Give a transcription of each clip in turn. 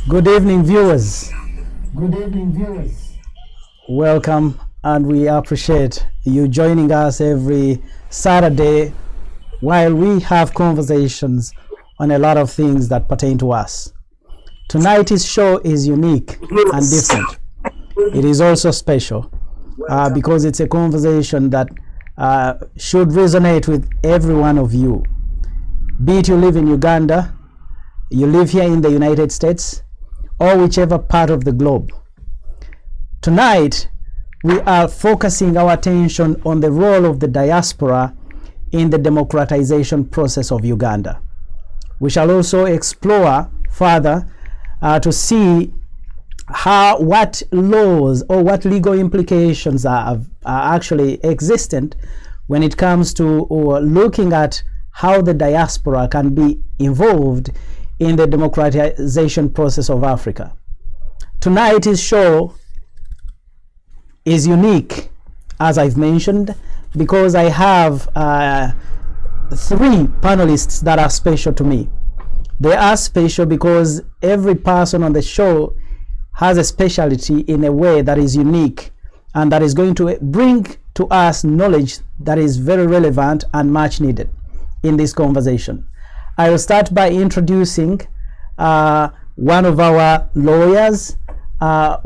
Good evening, viewers. Good evening, viewers. Welcome, and we appreciate you joining us every Saturday while we have conversations on a lot of things that pertain to us. Tonight's show is unique and different. It is also special because it's a conversation that should resonate with every one of you. Be it you live in Uganda, you live here in the United States, or whichever part of the globe. Tonight, we are focusing our attention on the role of the diaspora in the democratization process of Uganda. We shall also explore further to see what laws or what legal implications are actually existent when it comes to looking at how the diaspora can be involved in the democratization process of Africa. Tonight's show is unique, as I've mentioned, because I have 3 panelists that are special to me. They are special because every person on the show has a specialty in a way that is unique and that is going to bring to us knowledge that is very relevant and much needed in this conversation. I will start by introducing one of our lawyers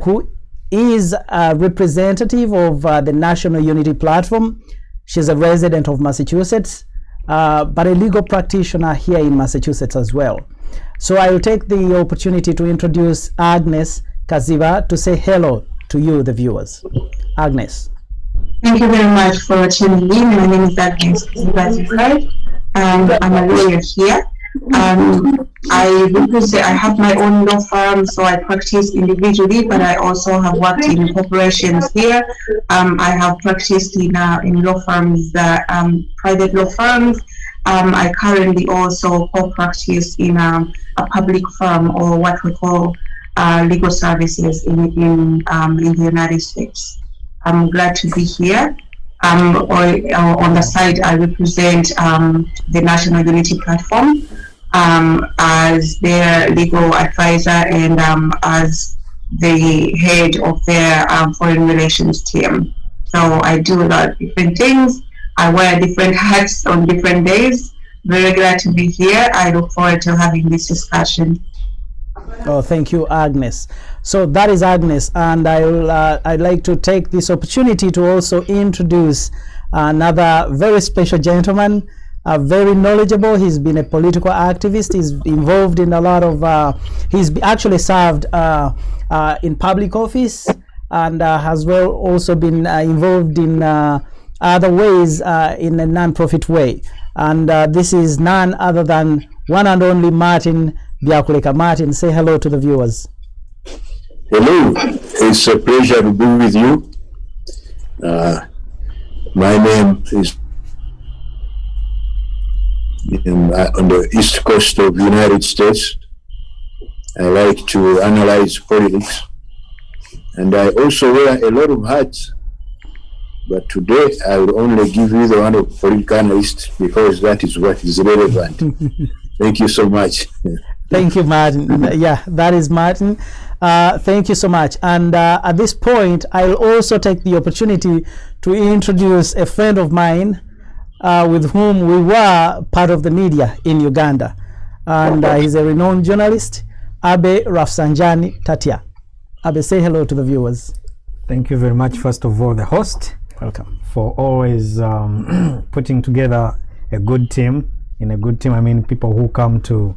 who is a representative of the National Unity Platform. She's a resident of Massachusetts, but a legal practitioner here in Massachusetts as well. So I will take the opportunity to introduce Agnes Kaziba to say hello to you, the viewers. Agnes. Thank you very much for tuning in. My name is Agnes Kaziba, as you heard, and I'm a lawyer here. I have my own law firm, so I practice individually, but I also have worked in corporations here. I have practiced in law firms, private law firms. I currently also co-practice in a public firm, or what we call legal services in the United States. I'm glad to be here. On the side, I represent the National Unity Platform as their legal advisor and as the head of their foreign relations team. So I do a lot of different things. I wear different hats on different days. Very glad to be here. I look forward to having this discussion. Oh, thank you, Agnes. So that is Agnes, and I'd like to take this opportunity to also introduce another very special gentleman, very knowledgeable. He's been a political activist. He's involved in a lot of, he's actually served in public office, and has well also been involved in other ways in a non-profit way. And this is none other than one and only Martin Byakuleka. Martin, say hello to the viewers. Hello, it's a pleasure to be with you. My name is on the East Coast of the United States. I like to analyze politics, and I also wear a lot of hats. But today I will only give you the one of political analyst because that is what is relevant. Thank you so much. Thank you, Martin. Yeah, that is Martin. Thank you so much. And at this point, I'll also take the opportunity to introduce a friend of mine with whom we were part of the media in Uganda. And he's a renowned journalist, Abe Rafsanjani Tatia. Abe, say hello to the viewers. Thank you very much, first of all, the host. Welcome. For always putting together a good team. In a good team, I mean people who come to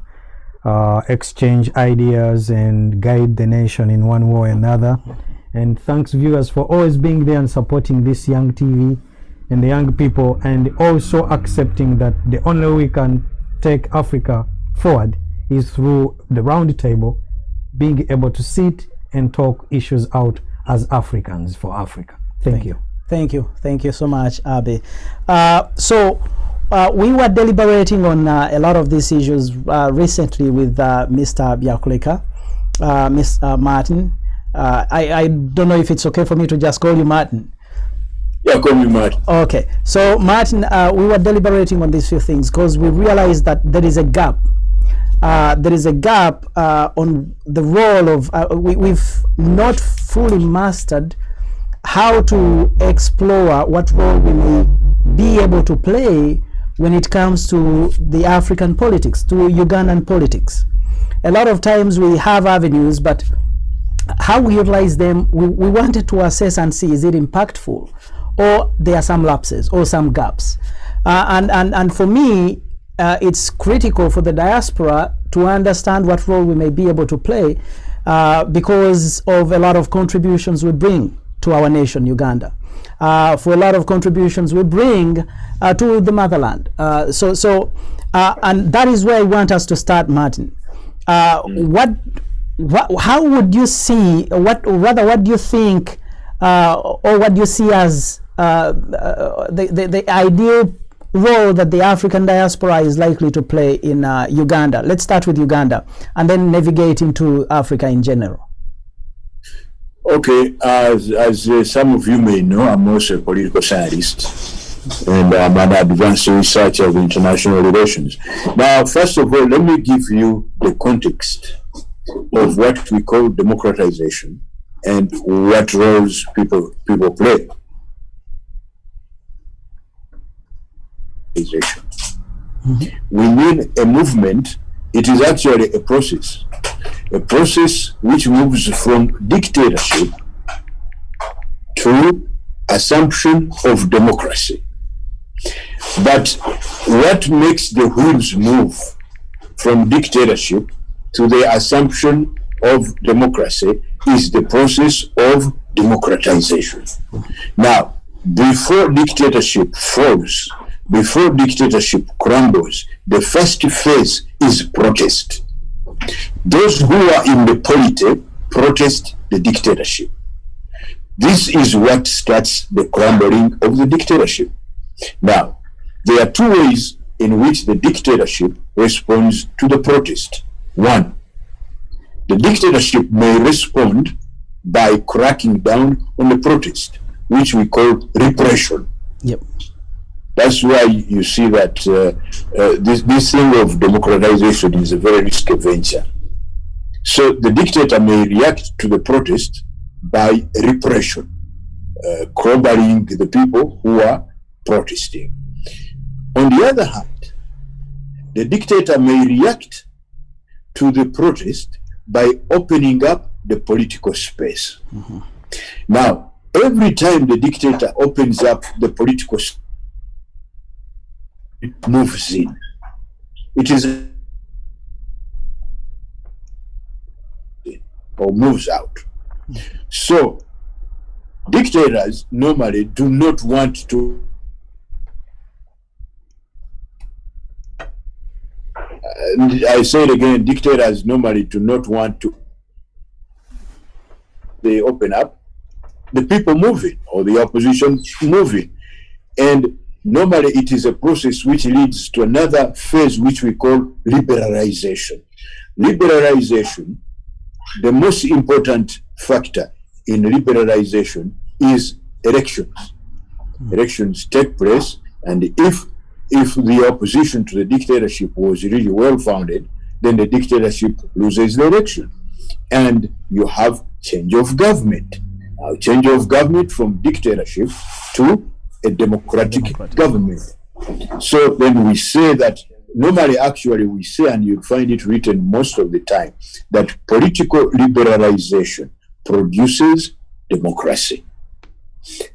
exchange ideas and guide the nation in one way or another. And thanks, viewers, for always being there and supporting this young TV and the young people, and also accepting that the only way we can take Africa forward is through the round table, being able to sit and talk issues out as Africans for Africa. Thank you. Thank you. Thank you so much, Abe. We were deliberating on a lot of these issues recently with Mr. Byakuleka, Mr. Martin. I don't know if it's okay for me to just call you Martin. Yeah, call me Martin. Okay. So, Martin, we were deliberating on these few things because we realized that there is a gap there is a gap on the role of, we've not fully mastered how to explore what role we may be able to play when it comes to the African politics, to Ugandan politics. A lot of times we have avenues, but how we utilize them, we wanted to assess and see, is it impactful, or there are some lapses or some gaps. And for me, it's critical for the diaspora to understand what role we may be able to play because of a lot of contributions we bring to our nation, Uganda. For a lot of contributions we bring to the motherland. And that is where I want us to start, Martin. How would you see, what do you think, or what do you see as the ideal role that the African diaspora is likely to play in Uganda? Let's start with Uganda and then navigate into Africa in general. Okay, as some of you may know, I'm also a political scientist and I'm an advanced researcher of international relations. Now, first of all, let me give you the context of what we call democratization and what roles people play. We mean a movement. It is actually a process which moves from dictatorship to assumption of democracy. But what makes the wheels move from dictatorship to the assumption of democracy is the process of democratization. Now, before dictatorship falls, before dictatorship crumbles, the first phase is protest. Those who are in the polity protest the dictatorship. This is what starts the crumbling of the dictatorship. Now, there are two ways in which the dictatorship responds to the protest. One, the dictatorship may respond by cracking down on the protest, which we call repression. Yep. That's why you see that this thing of democratization is a very risky venture. So the dictator may react to the protest by repression, crumbling the people who are protesting. On the other hand, the dictator may react to the protest by opening up the political space. Mm-hmm. Now, every time the dictator opens up the political space, it moves in. It is or moves out. So dictators normally do not want to I say it again, dictators normally do not want to, they open up, the people moving or the opposition moving. And normally it is a process which leads to another phase which we call liberalization. Liberalization, the most important factor in liberalization is elections. Elections take place, and if the opposition to the dictatorship was really well founded, then the dictatorship loses the election. And you have change of government. Now, change of government from dictatorship to a democratic government. So then we say that, normally actually we say, and you'll find it written most of the time, that political liberalization produces democracy.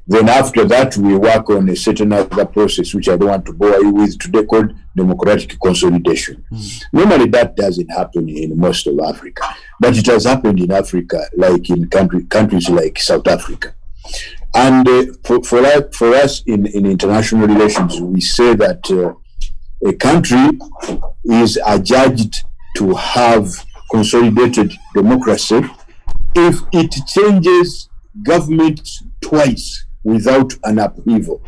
Then after that, we work on a certain other process, which I don't want to bore you with today, called democratic consolidation. Normally that doesn't happen in most of Africa, but it has happened in Africa, like in countries like South Africa. And for us in international relations, we say that a country is adjudged to have consolidated democracy if it changes government twice without an upheaval.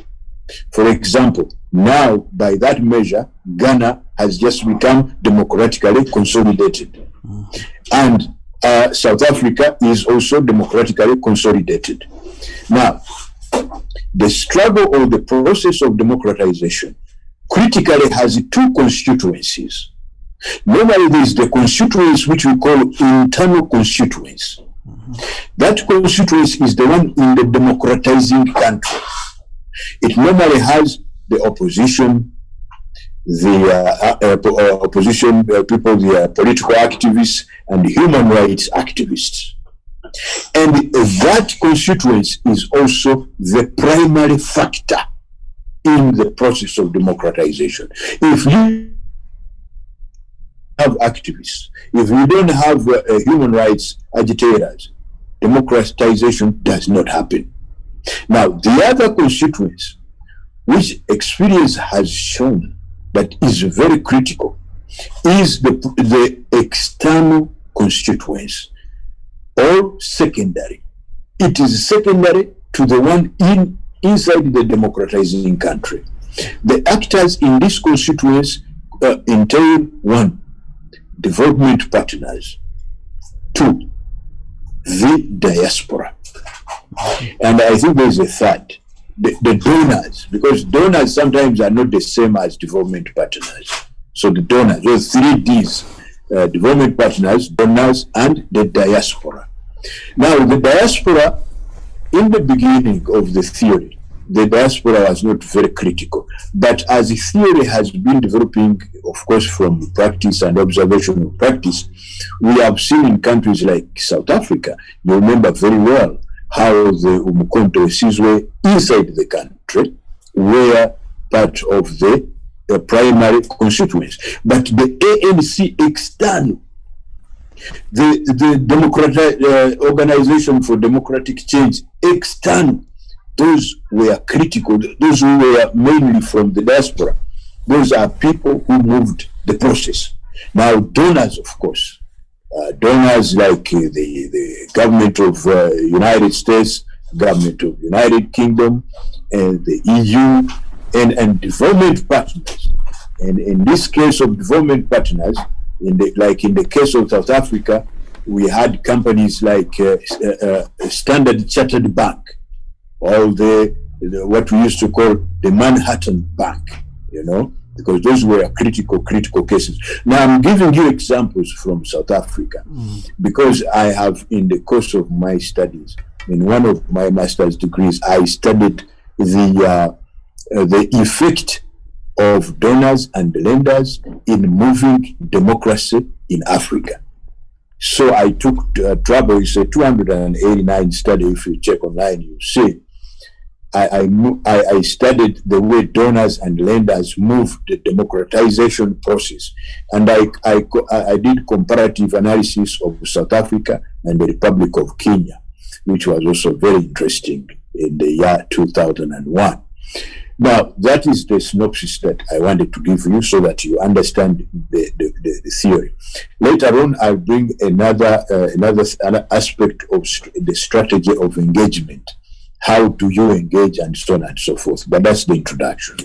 For example, now by that measure, Ghana has just become democratically consolidated. And South Africa is also democratically consolidated. Now, the struggle or the process of democratization critically has two constituencies. Normally, there's the constituents which we call internal constituents. That constituency is the one in the democratizing country. It normally has the opposition, the opposition people, the political activists, and human rights activists. And that constituency is also the primary factor in the process of democratization. If you have activists, if you don't have human rights agitators, democratization does not happen. Now, the other constituency, which experience has shown that is very critical, is the external constituency, or secondary. It is secondary to the one inside the democratizing country. The actors in this constituency entail: 1, development partners; 2, the diaspora. And I think there's a third, the donors, because donors sometimes are not the same as development partners. So the donors, those 3 Ds, development partners, donors, and the diaspora. Now, the diaspora, in the beginning of the theory, the diaspora was not very critical. But as the theory has been developing, of course, from practice and observation of practice, we have seen in countries like South Africa, you remember very well how the Umkhonto Sizwe inside the country were part of the primary constituents. But the ANC external, the Organization for Democratic Change external, those were critical, those who were mainly from the diaspora. Those are people who moved the process. Now, donors, of course, donors like the government of United States, government of United Kingdom, and the EU, and development partners. And in this case of development partners, like in the case of South Africa, we had companies like Standard Chartered Bank, or what we used to call the Manhattan Bank, because those were critical cases. Now, I'm giving you examples from South Africa, because I have, in the course of my studies, in one of my master's degrees, I studied the effect of donors and lenders in moving democracy in Africa. So I took trouble. It's a 289 study. If you check online, you see. I studied the way donors and lenders moved the democratization process, and I did comparative analysis of South Africa and the Republic of Kenya, which was also very interesting in the year 2001. Now, that is the synopsis that I wanted to give you so that you understand the theory. Later on, I'll bring another aspect of the strategy of engagement. How do you engage, and so on and so forth. But that's the introduction.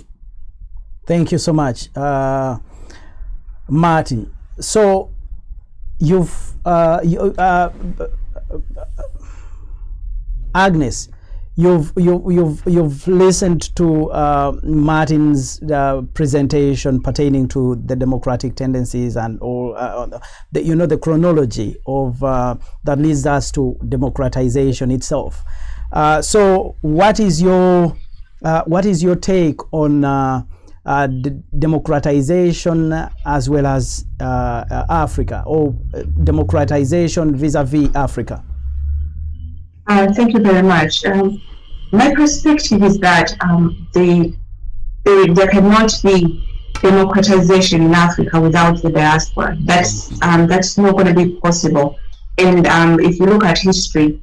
Thank you so much, Martin. So Agnes, you've listened to Martin's presentation pertaining to the democratic tendencies and all the chronology of that leads us to democratization itself. So what is your take on the democratization as well as Africa, or democratization vis-a-vis Africa? Thank you very much. My perspective is that there cannot be democratization in Africa without the diaspora. That's not going to be possible. And if you look at history,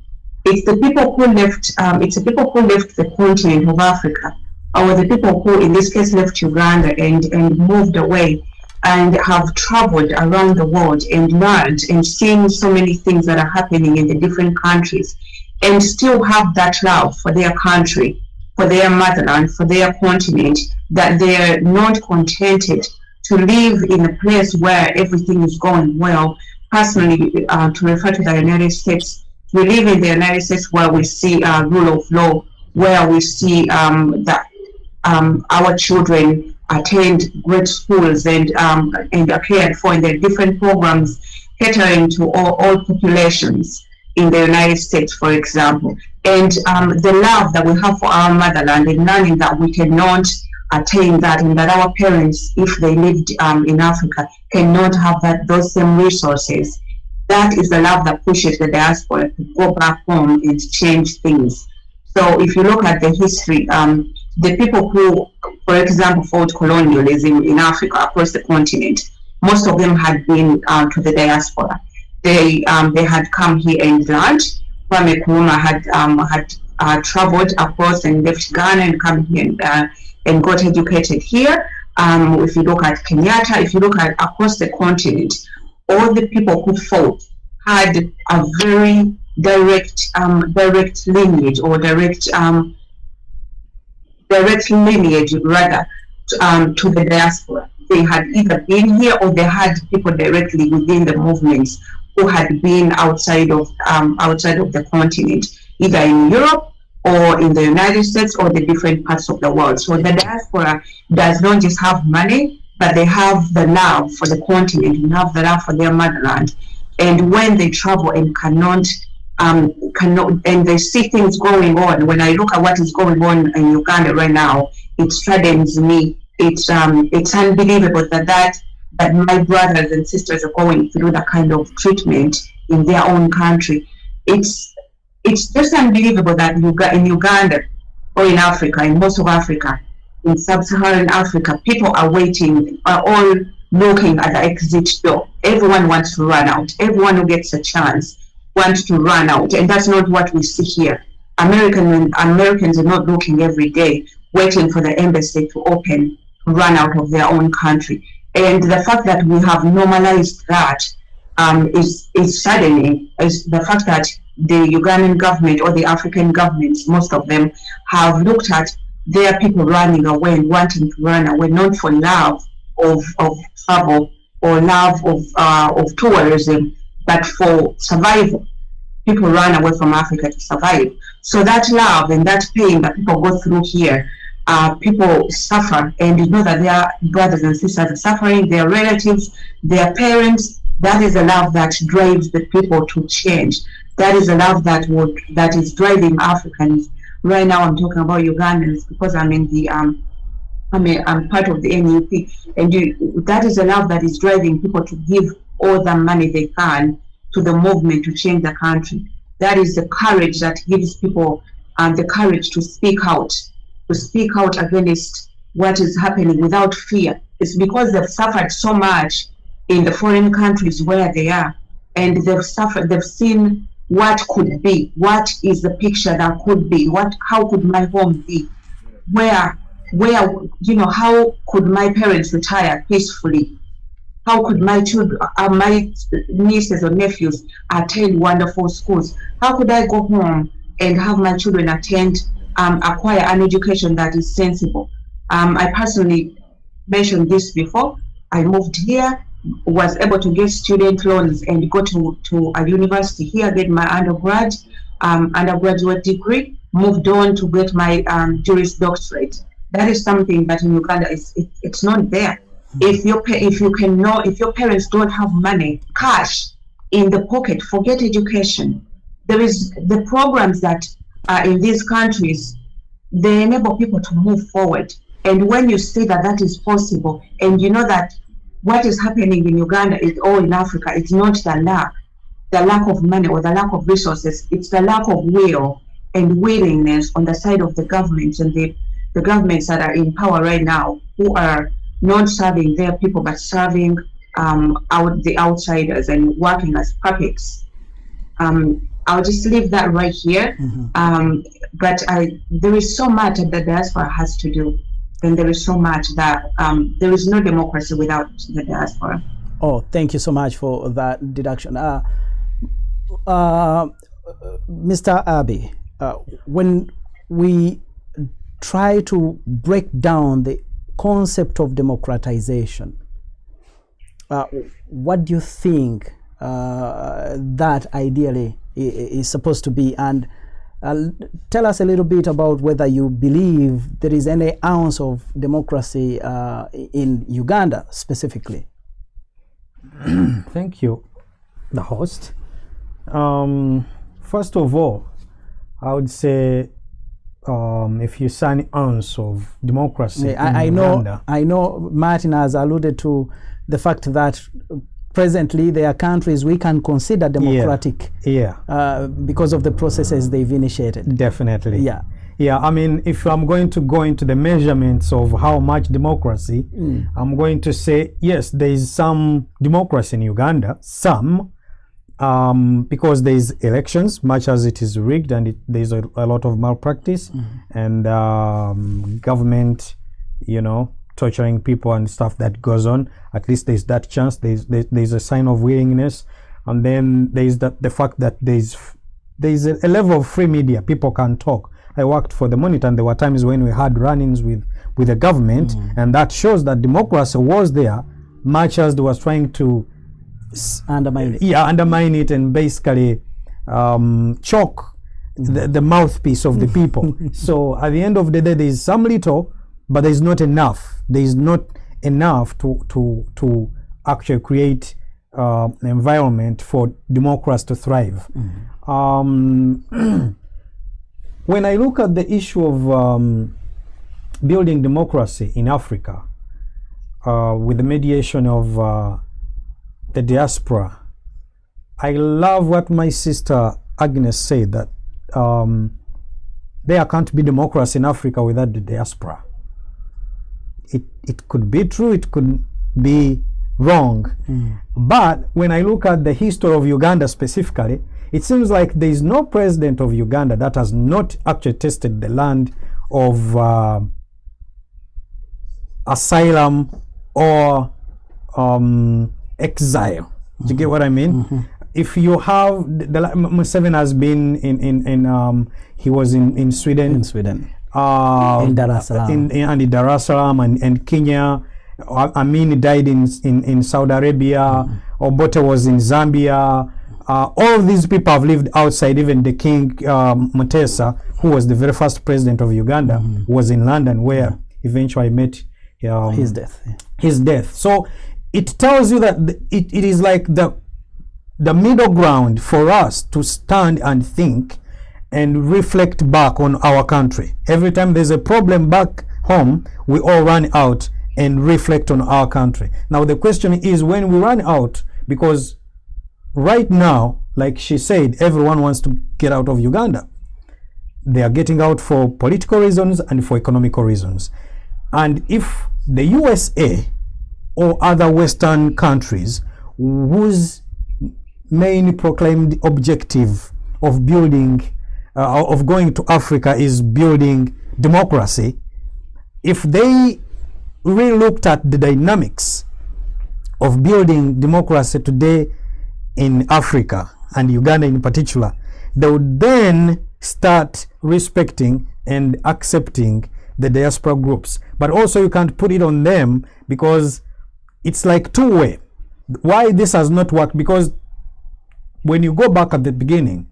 it's the people who left. It's the people who left the continent of Africa, or the people who, in this case, left Uganda and moved away and have traveled around the world and learned and seen so many things that are happening in the different countries, and still have that love for their country, for their motherland, for their continent, that they are not contented to live in a place where everything is going well. Personally, to refer to the United States, we live in the United States where we see rule of law, where we see that our children attend great schools and are cared for in their different programs catering to all populations in the United States, for example. And the love that we have for our motherland and learning that we cannot attain that, and that our parents, if they lived in Africa, cannot have those same resources. That is the love that pushes the diaspora to go back home and change things. So if you look at the history, the people who, for example, fought colonialism in Africa across the continent, most of them had been to the diaspora. They had come here and learned. Kwame Nkrumah had traveled across and left Ghana and come here and got educated here. If you look at Kenyatta, if you look at across the continent, all the people who fought had a very direct lineage, or direct lineage rather, to the diaspora. They had either been here or they had people directly within the movements who had been outside of the continent, either in Europe or in the United States or the different parts of the world. So the diaspora does not just have money, but they have the love for the continent and have the love for their motherland. And when they travel and cannot, and they see things going on, when I look at what is going on in Uganda right now, it saddens me. It's unbelievable that my brothers and sisters are going through that kind of treatment in their own country. It's just unbelievable that in Uganda or in Africa, in most of Africa, in sub-Saharan Africa, people are waiting, are all looking at the exit door. Everyone wants to run out. Everyone who gets a chance wants to run out, and that's not what we see here. Americans are not looking every day, waiting for the embassy to open, to run out of their own country. And the fact that we have normalized that is saddening. Is the fact that the Ugandan government or the African governments, most of them, have looked at their people running away and wanting to run away, not for love of travel or love of tourism, but for survival. People run away from Africa to survive. So that love and that pain that people go through here, people suffer, and you know that their brothers and sisters are suffering, their relatives, their parents. That is a love that drives the people to change. That is a love that is driving Africans. Right now, I'm talking about Ugandans because I'm in the I'm part of the NUP, and that is a love that is driving people to give all the money they can to the movement to change the country. That is the courage that gives people the courage to speak out against what is happening without fear. It's because they've suffered so much in the foreign countries where they are, and they've seen what could be, what is the picture that could be, how could my home be, where how could my parents retire peacefully, how could my children, my nieces or nephews attend wonderful schools, how could I go home and have my children acquire an education that is sensible. I personally mentioned this before. I moved here, was able to get student loans and go to a university here, get my undergraduate degree, moved on to get my Juris Doctorate. That is something that in Uganda it's not there. If your parents don't have money, cash in the pocket, forget education. There is the programs that are in these countries, they enable people to move forward. And when you see that is possible, and you know that what is happening in Uganda is all in Africa, it's not the lack of money or the lack of resources, it's the lack of will and willingness on the side of the governments and the governments that are in power right now, who are not serving their people but serving the outsiders and working as puppets. I'll just leave that right here. Mm-hmm. But there is so much that the diaspora has to do, and there is so much that there is no democracy without the diaspora. Oh, thank you so much for that deduction. Mr. Abbey, when we try to break down the concept of democratization, what do you think that ideally is supposed to be, and Tell us a little bit about whether you believe there is any ounce of democracy in Uganda specifically. Thank you, the host. First of all, I would say if you see an ounce of democracy in Uganda. I know Martin has alluded to the fact that presently there are countries we can consider democratic because of the processes they've initiated. Definitely. Yeah. I mean, if I'm going to go into the measurements of how much democracy, I'm going to say, yes, there is some democracy in Uganda, some, because there is elections, much as it is rigged, and there's a lot of malpractice and government, torturing people and stuff that goes on. At least there's that chance. There's a sign of willingness, and then there's the fact that there's a level of free media. People can talk. I worked for the Monitor, and there were times when we had run-ins with the government, and that shows that democracy was there, much as they was trying to undermine it. Undermine it and basically choke the mouthpiece of the people. So at the end of the day, there is some little, but there is not enough. There is not enough to actually create an environment for democracy to thrive. When I look at the issue of building democracy in Africa with the mediation of the diaspora, I love what my sister Agnes said, that there can't be democracy in Africa without the diaspora. It could be true, it could be wrong. But when I look at the history of Uganda specifically, it seems like there is no president of Uganda that has not actually tasted the land of asylum or exile. Do you get what I mean? If you have Museveni has been in he was in Sweden. In Dar es Salaam. In Dar es Salaam and Kenya. Amin died in Saudi Arabia. Obote was in Zambia. All of these people have lived outside. Even the King Mutesa, who was the very first president of Uganda, was in London, where eventually met his death. His death. So it tells you that it is like the middle ground for us to stand and think and reflect back on our country. Every time there's a problem back home, we all run out and reflect on our country. Now the question is, when we run out, because right now, like she said, everyone wants to get out of Uganda. They are getting out for political reasons and for economical reasons. And if the USA or other Western countries, whose main proclaimed objective of building, of going to Africa is building democracy, if they really looked at the dynamics of building democracy today in Africa and Uganda in particular, they would then start respecting and accepting the diaspora groups. But also you can't put it on them, because it's like two-way. Why this has not worked? Because when you go back at the beginning,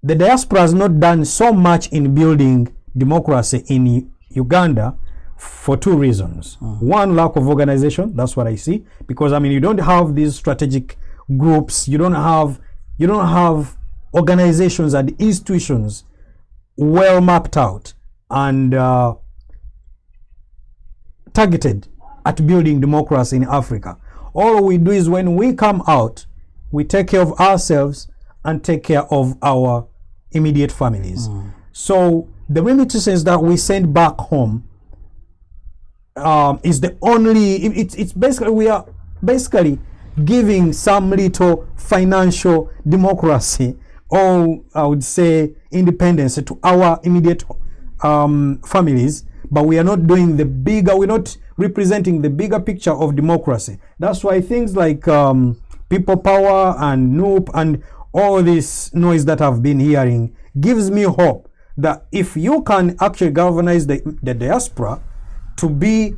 the diaspora has not done so much in building democracy in Uganda for two reasons. One, lack of organization. That's what I see. Because I mean, you don't have these strategic groups. You don't have organizations and institutions well mapped out and targeted at building democracy in Africa. All we do is, when we come out, we take care of ourselves and take care of our immediate families. So the remittances that we send back home is the only, it's basically, we are basically giving some little financial democracy, or I would say independence, to our immediate families, but we are not doing the bigger, we're not representing the bigger picture of democracy. That's why things like people power and NUP and all this noise that I've been hearing gives me hope that if you can actually galvanize the diaspora to be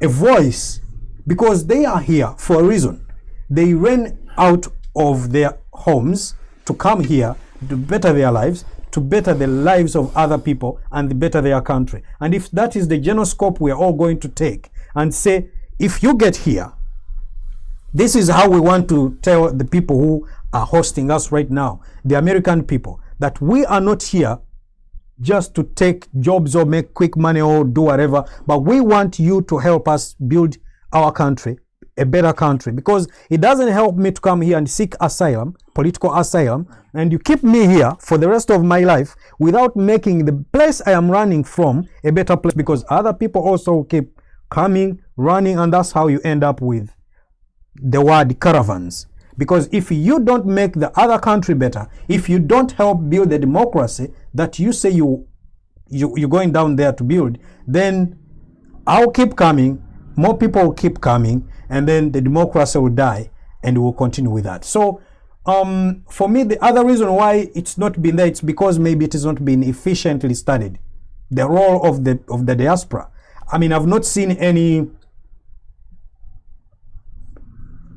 a voice, because they are here for a reason. They ran out of their homes to come here to better their lives, to better the lives of other people and better their country. And if that is the general scope we are all going to take and say, if you get here, this is how we want to tell the people who are hosting us right now, the American people, that we are not here just to take jobs or make quick money or do whatever, but we want you to help us build our country, a better country, because it doesn't help me to come here and seek asylum, political asylum, and you keep me here for the rest of my life without making the place I am running from a better place, because other people also keep coming, running, and that's how you end up with the word caravans. Because if you don't make the other country better, if you don't help build the democracy that you say you're going down there to build, then I'll keep coming, more people will keep coming, and then the democracy will die, and we'll continue with that. So for me, the other reason why it's not been there, it's because maybe it has not been efficiently studied, the role of the diaspora. I mean, I've not seen any,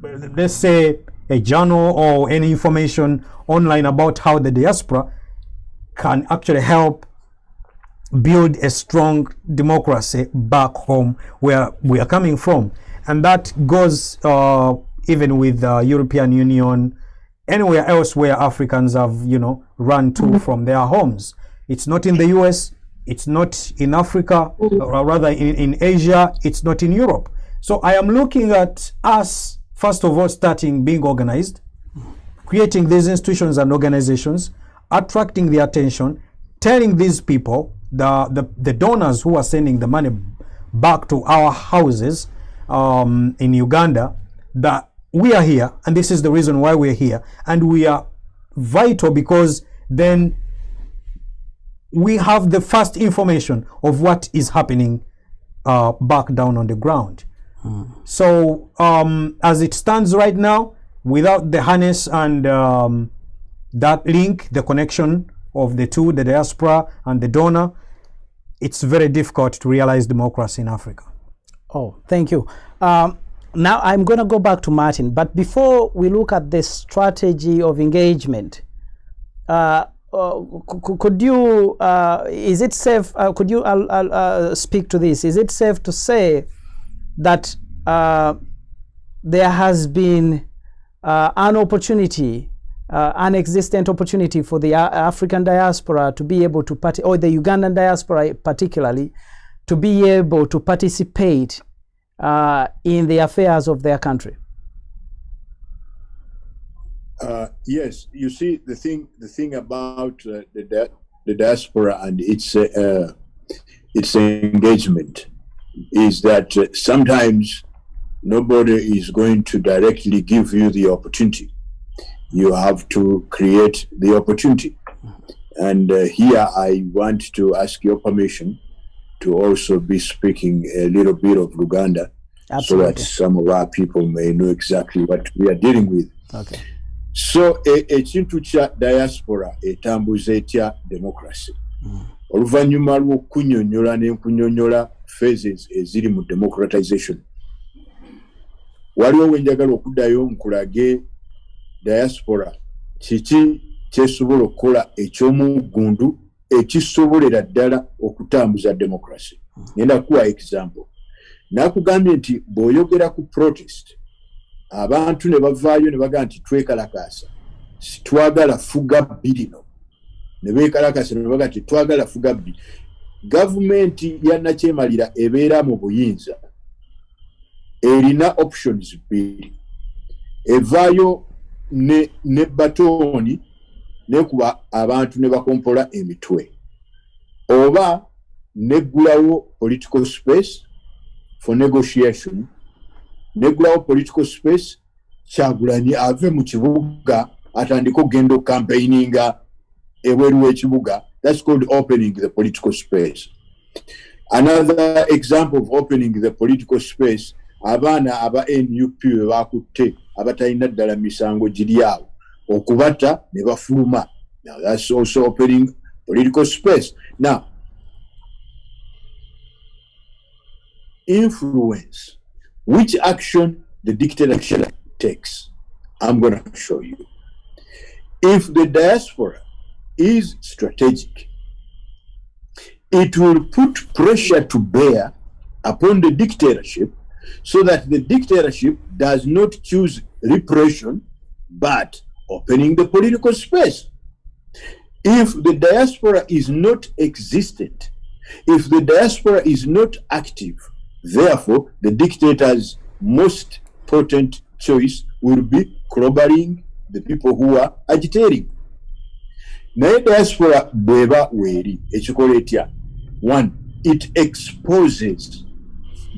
let's say, a journal or any information online about how the diaspora can actually help build a strong democracy back home where we are coming from. And that goes even with the European Union, anywhere else where Africans have, run to from their homes. It's not in the US, it's not in Africa, or rather in Asia, it's not in Europe. So I am looking at us, first of all, being organized, creating these institutions and organizations, attracting the attention, telling these people, the donors who are sending the money back to our houses in Uganda, that we are here, and this is the reason why we're here, and we are vital, because then we have the first information of what is happening back down on the ground. So as it stands right now, without the harness and that link, the connection of the two, the diaspora and the donor, it's very difficult to realize democracy in Africa. Oh, thank you. Now I'm going to go back to Martin, but before we look at the strategy of engagement, could you, is it safe, could you speak to this? Is it safe to say that there has been an opportunity, an existent opportunity for the African diaspora to be able to or the Ugandan diaspora particularly, to be able to participate in the affairs of their country? Yes, you see, the thing about the diaspora and its engagement is that sometimes nobody is going to directly give you the opportunity. You have to create the opportunity. And here I want to ask your permission to also be speaking a little bit of Uganda. Absolutely. So that some of our people may know exactly what we are dealing with. Okay. So ekintu kya diaspora etambuza etya democracy. Oluvannyuma lw'okunnyonnyola n'enkunnyonnyola phases eziri mu democratization. Waliwo wenjagala okuddayo nkulage diaspora kiki kyesobola okukola eky'omuggundu ekisobolera ddala okutambuza democracy. Ngenda kuwa example. Nakugambye nti bw'oyogera ku protest, abantu ne bavaayo ne bagaa nti twekalakaasa, twagala fuga bbirino. Ne beekalakaasa ne bagaa nti twagala fuga bbiri. Gavumenti ya Nakyemalira ebeera mu buyinza erina options bbiri. Evaayo ne batooni nekuba abantu ne bakompola emitwe, oba neggulawo political space for negotiation, neggulawo political space, Kyagulanyi ave mu kibuga atandika okugenda campaigninga ebweru w'ekibuga. That's called opening the political space. Another example of opening the political space, abaana aba NUP bakutte abatalina ddala misango giri awo okubata ne bafuluma. Now that's also opening political space. Now, influence, which action the dictatorship takes, I'm going to show you. If the diaspora is strategic. It will put pressure to bear upon the dictatorship so that the dictatorship does not choose repression but opening the political space. If the diaspora is not existent, if the diaspora is not active, therefore the dictator's most potent choice will be clobbering the people who are agitating. Naye diaspora bweba weri ekikola etya. One, it exposes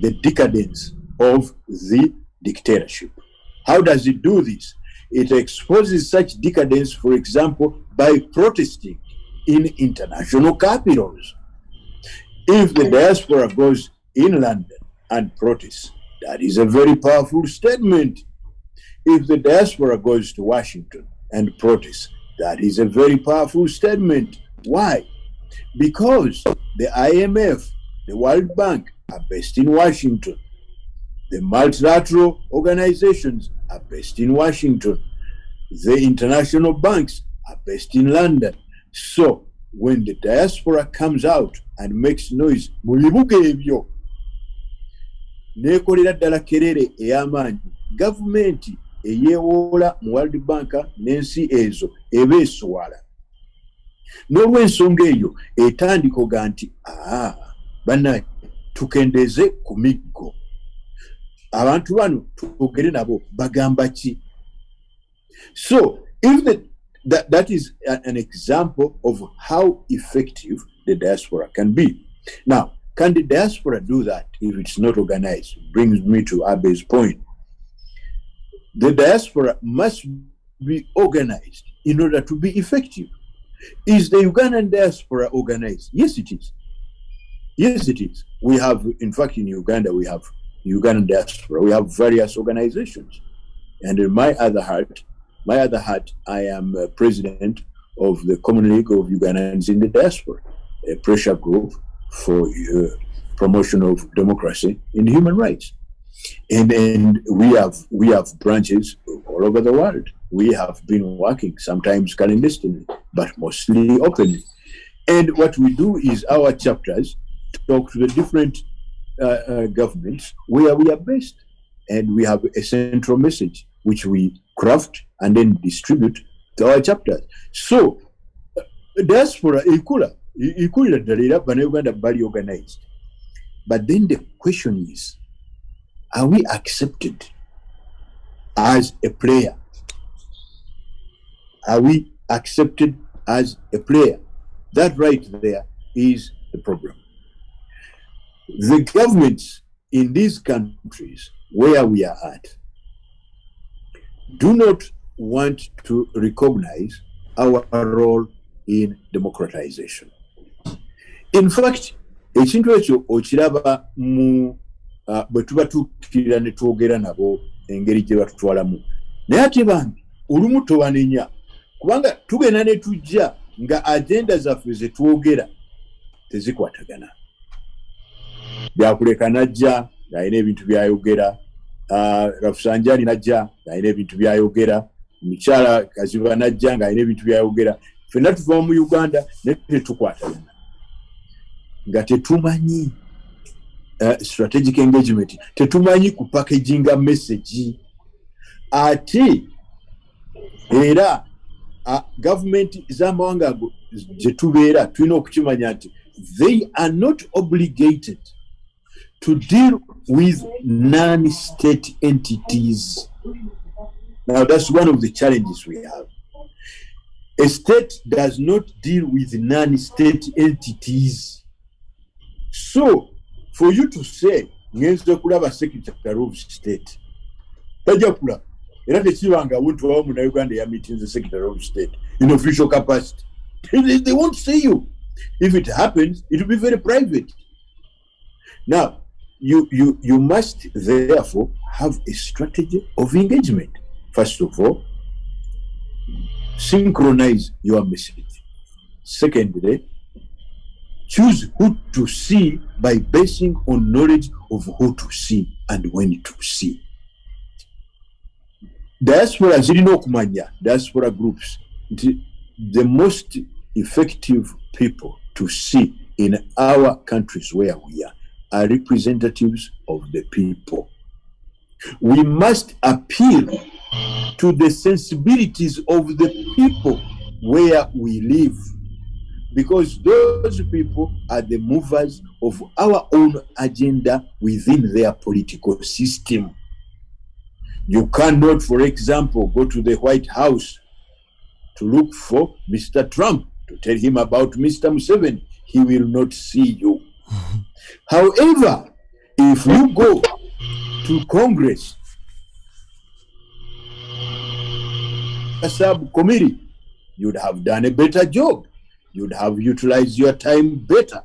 the decadence of the dictatorship. How does it do this? It exposes such decadence, for example, by protesting in international capitals. If the diaspora goes in London and protests, that is a very powerful statement. If the diaspora goes to Washington and protests, that is a very powerful statement. Why? Because the IMF, the World Bank are based in Washington. The multilateral organizations are based in Washington. The international banks are based in London. So when the diaspora comes out and makes noise, mulibuke ebyo nekolera ddala kerere ey'amaanyi, gavumenti eyeewoola mu World Bank n'ensi ezo eba eswala. N'olw'ensonga eyo etandika oga nti bannange tukendeeze ku miggo, abantu bano twogere nabo bagamba ki? So if that is an example of how effective the diaspora can be. Now, can the diaspora do that if it's not organized? Brings me to Abe's point. The diaspora must be organized in order to be effective. Is the Ugandan diaspora organized? Yes, it is. Yes, it is. We have, in fact, in Uganda, we have Ugandan diaspora. We have various organizations. And in my other hat, I am president of the Common League of Ugandans in the Diaspora, a pressure group for promotion of democracy and human rights. And we have branches all over the world. We have been working, sometimes clandestinely, but mostly openly. And what we do is our chapters talk to the different governments where we are based. And we have a central message which we craft and then distribute to our chapters. So, diaspora ikulira ddala Bannayuganda bali organized. But then the question is, are we accepted as a player? Are we accepted as a player? That right there is the problem. The governments in these countries where we are at do not want to recognize our role in democratization. In fact, ekintu ekyo okiraba mu bwe tuba tukkirira ne twogera nabo engeri gye batutwalamu. Naye ate bambi olumu tobanenya kubanga tugenda ne tujja nga agenda zaffe ze twogera tezikwatagana. Byakuleka najja ng'alina ebintu byayogera, Rafsanjani najja ng'alina ebintu byayogera, Mukyala Kaziba najja ng'alina ebintu byayogera. Ffenna tuva mu Uganda ne tetukwatagana nga tetumanyi strategic engagement, tetumanyi ku packaginga message. Ate era government z'amawanga ago gye tubeera tulina okukimanya nti they are not obligated to deal with non-state entities. Now that's one of the challenges we have. A state does not deal with non-state entities. So for you to say ngenze kulaba secretary of state tajja kulaba era tekibanga buntu wamu na Uganda ya meetings the secretary of state in official capacity. They won't see you. If it happens, it will be very private. Now, you must therefore have a strategy of engagement. First of all, synchronize your message. Secondly, choose who to see by basing on knowledge of who to see and when to see. Diaspora zirina okumanya, diaspora groups, the most effective people to see in our countries where we are representatives of the people. We must appeal to the sensibilities of the people where we live, because those people are the movers of our own agenda within their political system. You cannot, for example, go to the White House to look for Mr. Trump, to tell him about Mr. Museveni. He will not see you. However, if you go to Congress, a subcommittee, you'd have done a better job. You'd have utilized your time better.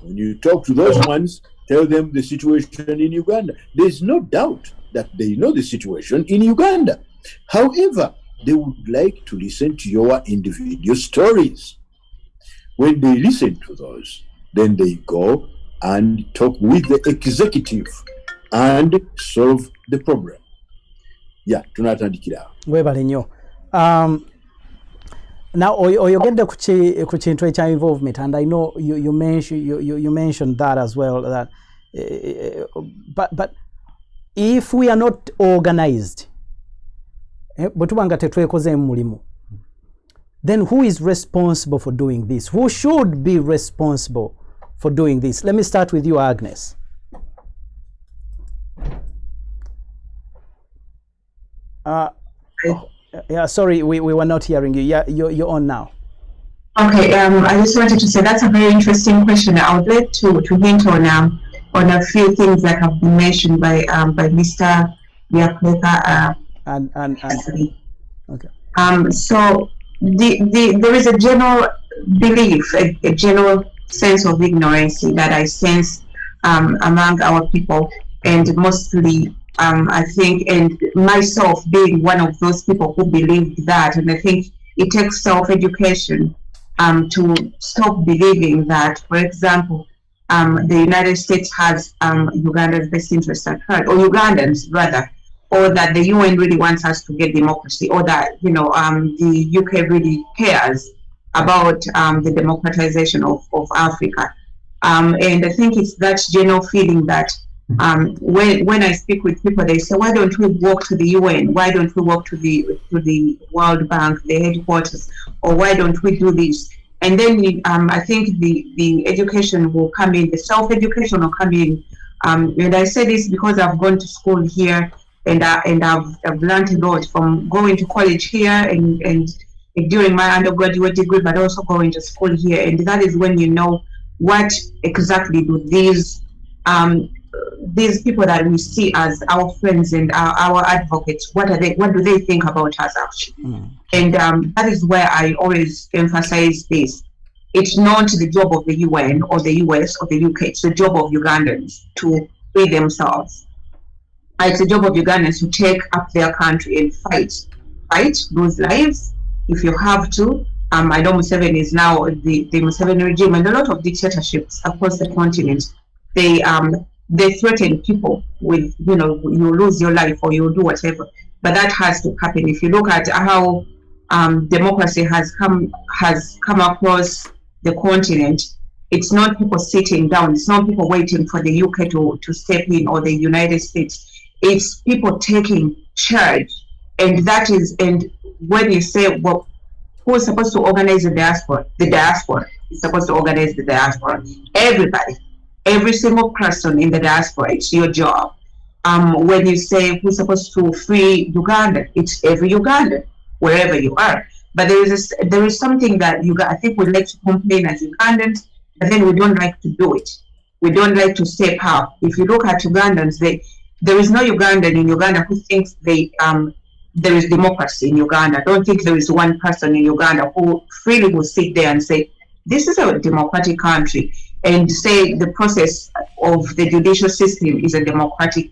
When you talk to those ones, tell them the situation in Uganda. There's no doubt that they know the situation in Uganda. However, they would like to listen to your individual stories. When they listen to those, then they go and talk with the executive and solve the problem. Yeah, tunatandikira. Webale nnyo. Now oyogedde ku kintu ekya involvement, and I know you mentioned that as well, that but if we are not organized, bwetubanga tetwekoze mulimu, then who is responsible for doing this? Who should be responsible for doing this? Let me start with you, Agnes. Yeah, sorry, we were not hearing you. Yeah, you're on now. Okay, I just wanted to say that's a very interesting question. I would like to hint on a few things that have been mentioned by Mr. Diaspora. Okay. So there is a general belief, a general sense of ignorance that I sense among our people, and mostly I think, and myself being one of those people who believed that, and I think it takes self-education to stop believing that, for example, the United States has Uganda's best interests at heart, or Ugandans rather, or that the UN really wants us to get democracy, or that the UK really cares about the democratization of Africa. And I think it's that general feeling that when I speak with people, they say, why don't we walk to the UN? Why don't we walk to the World Bank, the headquarters? Or why don't we do this? And then I think the education will come in, the self-education will come in. And I say this because I've gone to school here, and I've learned a lot from going to college here and during my undergraduate degree, but also going to school here. And that is when you know what exactly do these people that we see as our friends and our advocates, what do they think about us actually? And that is where I always emphasize this. It's not the job of the UN or the US or the UK, it's the job of Ugandans to free themselves. It's the job of Ugandans to take up their country and fight those lives if you have to. I know Museveni is now the Museveni regime, and a lot of dictatorships across the continent, they threaten people with, you lose your life or you'll do whatever. But that has to happen. If you look at how democracy has come across the continent, it's not people sitting down. It's not people waiting for the UK to step in, or the United States. It's people taking charge. And when you say, well, who's supposed to organize the diaspora? The diaspora is supposed to organize the diaspora. Everybody. Every single person in the diaspora, it's your job. When you say who's supposed to free Uganda, it's every Ugandan, wherever you are. But there is something that I think we like to complain as Ugandans, but then we don't like to do it. We don't like to step up. If you look at Ugandans, there is no Ugandan in Uganda who thinks there is democracy in Uganda. I don't think there is one person in Uganda who freely will sit there and say, this is a democratic country, and say the process of the judicial system is a democratic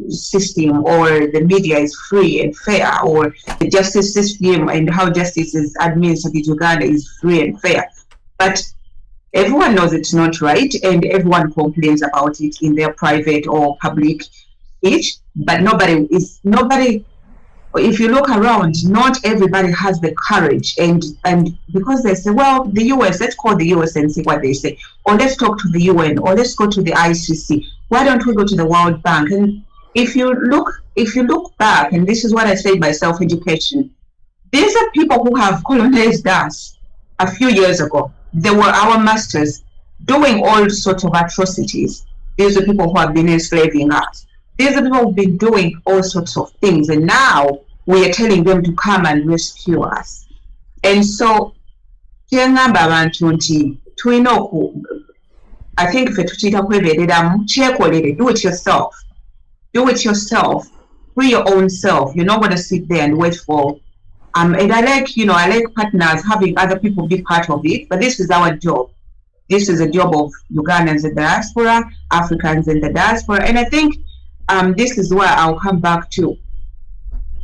system, or the media is free and fair, or the justice system and how justice is administered in Uganda is free and fair. But everyone knows it's not right, and everyone complains about it in their private or public speech, but nobody if you look around, not everybody has the courage, and because they say, well, the US, let's call the US and see what they say, or let's talk to the UN, or let's go to the ICC. Why don't we go to the World Bank? And if you look back, and this is what I say by self-education, these are people who have colonized us a few years ago. They were our masters doing all sorts of atrocities. These are people who have been enslaving us. These are people who've been doing all sorts of things, and now we are telling them to come and rescue us. And so, I think if do it yourself. Do it yourself. Free your own self. You're not going to sit there and wait for. And I like partners, having other people be part of it. But this is our job. This is a job of Ugandans in the diaspora, Africans in the diaspora, and I think this is where I'll come back to.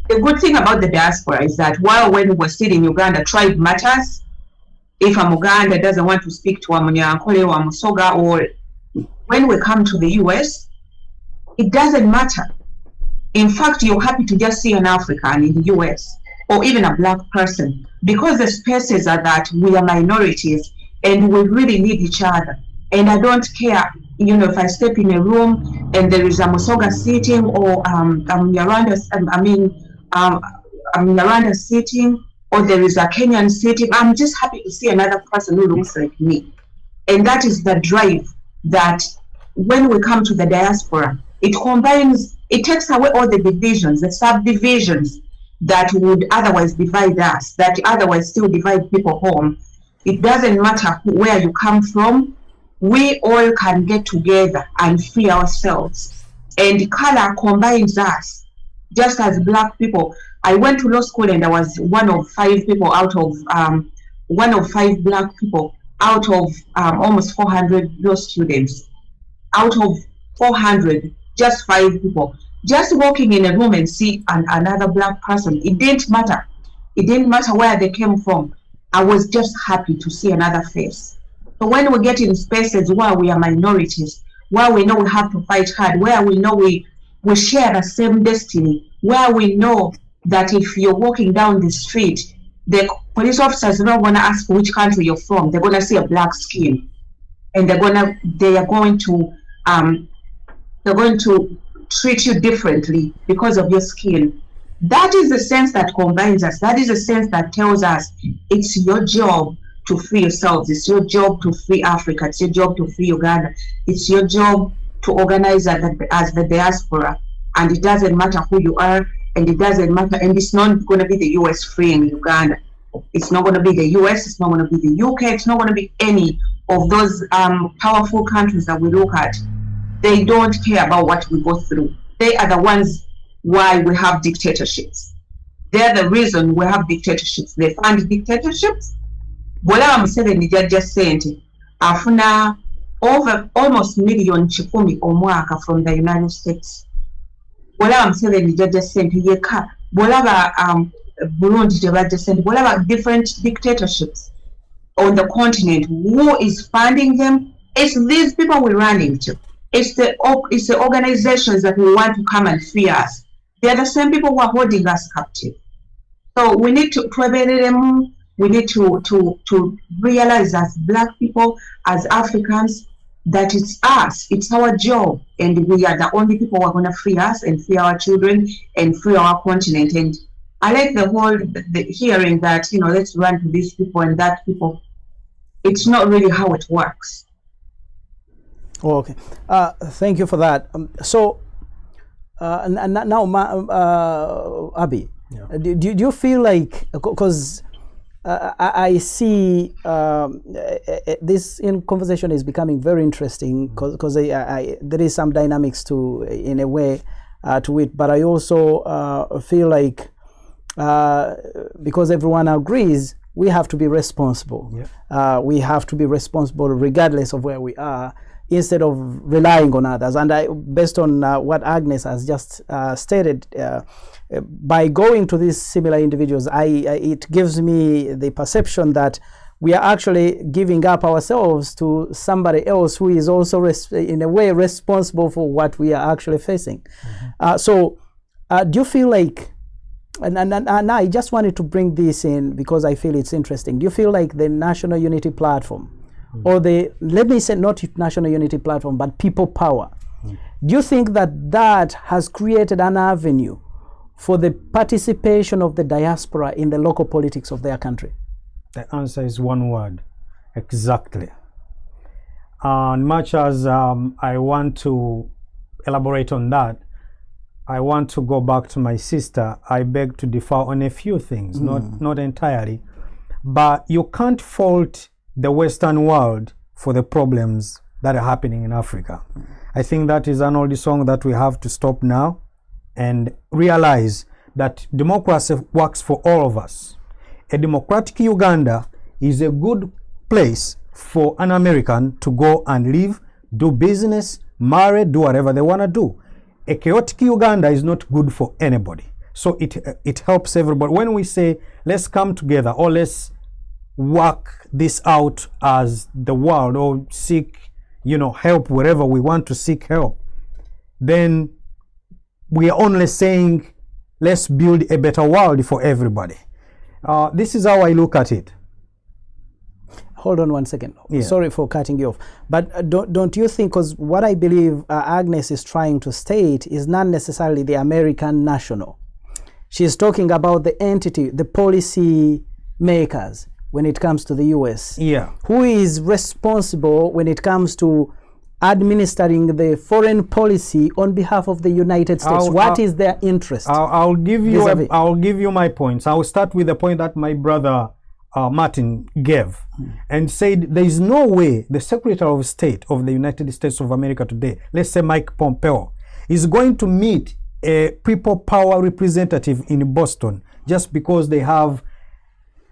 The good thing about the diaspora is that while when we're still in Uganda, tribe matters. If a Muganda doesn't want to speak to a Munyankole or a Musoga, or when we come to the US, it doesn't matter. In fact, you're happy to just see an African in the US or even a black person, because the spaces are that we are minorities and we really need each other. And I don't care, if I step in a room and there is a Musoga sitting or Yaranda sitting, or there is a Kenyan sitting, I'm just happy to see another person who looks like me. And that is the drive that when we come to the diaspora, it combines, it takes away all the divisions, the subdivisions that would otherwise divide us, that otherwise still divide people home. It doesn't matter where you come from, we all can get together and free ourselves. And color combines us, just as black people. I went to law school and I was one of 5 people out of, one of 5 black people out of almost 400 law students. Out of 400, just 5 people. Just walking in a room and see another black person, it didn't matter. It didn't matter where they came from. I was just happy to see another face. So when we get in spaces where we are minorities, where we know we have to fight hard, where we know we share the same destiny, where we know that if you're walking down the street, the police officers are not going to ask which country you're from. They're going to see a black skin, and they are going to treat you differently because of your skin. That is the sense that combines us. That is the sense that tells us it's your job to free yourselves. It's your job to free Africa. It's your job to free Uganda. It's your job to organize as the diaspora. And it doesn't matter who you are, and it doesn't matter. And it's not going to be the US freeing Uganda. It's not going to be the US. It's not going to be the UK. It's not going to be any of those powerful countries that we look at. They don't care about what we go through. They are the ones why we have dictatorships. They're the reason we have dictatorships. They fund dictatorships. Bola Museveni just sent afuna over almost million chikumi omwaka from the United States. Bola Museveni just sent yeka. Bola Burundi just sent. Bola different dictatorships on the continent. Who is funding them? It's these people we're running to. It's the organizations that we want to come and free us. They are the same people who are holding us captive. So we need to realize as black people, as Africans, that it's us, it's our job, and we are the only people who are going to free us and free our children and free our continent. And I like the hearing that, let's run to these people and that people. It's not really how it works. Oh, okay. Thank you for that. Now, Abby, yeah. Do you feel like, because I see this conversation is becoming very interesting, because there is some dynamics to, in a way, to it, but I also feel like because everyone agrees, we have to be responsible. Yeah. We have to be responsible regardless of where we are, instead of relying on others. And based on what Agnes has just stated, by going to these similar individuals, it gives me the perception that we are actually giving up ourselves to somebody else who is also in a way responsible for what we are actually facing. Mm-hmm. So do you feel like And I just wanted to bring this in because I feel it's interesting. Do you feel like the National Unity Platform, or the, let me say not National Unity Platform, but People Power, do you think that that has created an avenue for the participation of the diaspora in the local politics of their country? The answer is one word: exactly. And much as I want to elaborate on that, I want to go back to my sister. I beg to differ on a few things, not entirely. But you can't fault the Western world for the problems that are happening in Africa. I think that is an old song that we have to stop now and realize that democracy works for all of us. A democratic Uganda is a good place for an American to go and live, do business, marry, do whatever they want to do. A chaotic Uganda is not good for anybody. So it helps everybody. When we say, let's come together, or let's work this out as the world, or seek, help wherever we want to seek help, then we are only saying, let's build a better world for everybody. This is how I look at it. Hold on one second. Yeah. Sorry for cutting you off. But don't you think, because what I believe Agnes is trying to state is not necessarily the American national. She's talking about the entity, the policy makers when it comes to the US. Yeah. Who is responsible when it comes to administering the foreign policy on behalf of the United States? What is their interest? I'll give you my points. I'll start with the point that my brother Martin gave and said there is no way the Secretary of State of the United States of America today, let's say Mike Pompeo, is going to meet a people power representative in Boston just because they have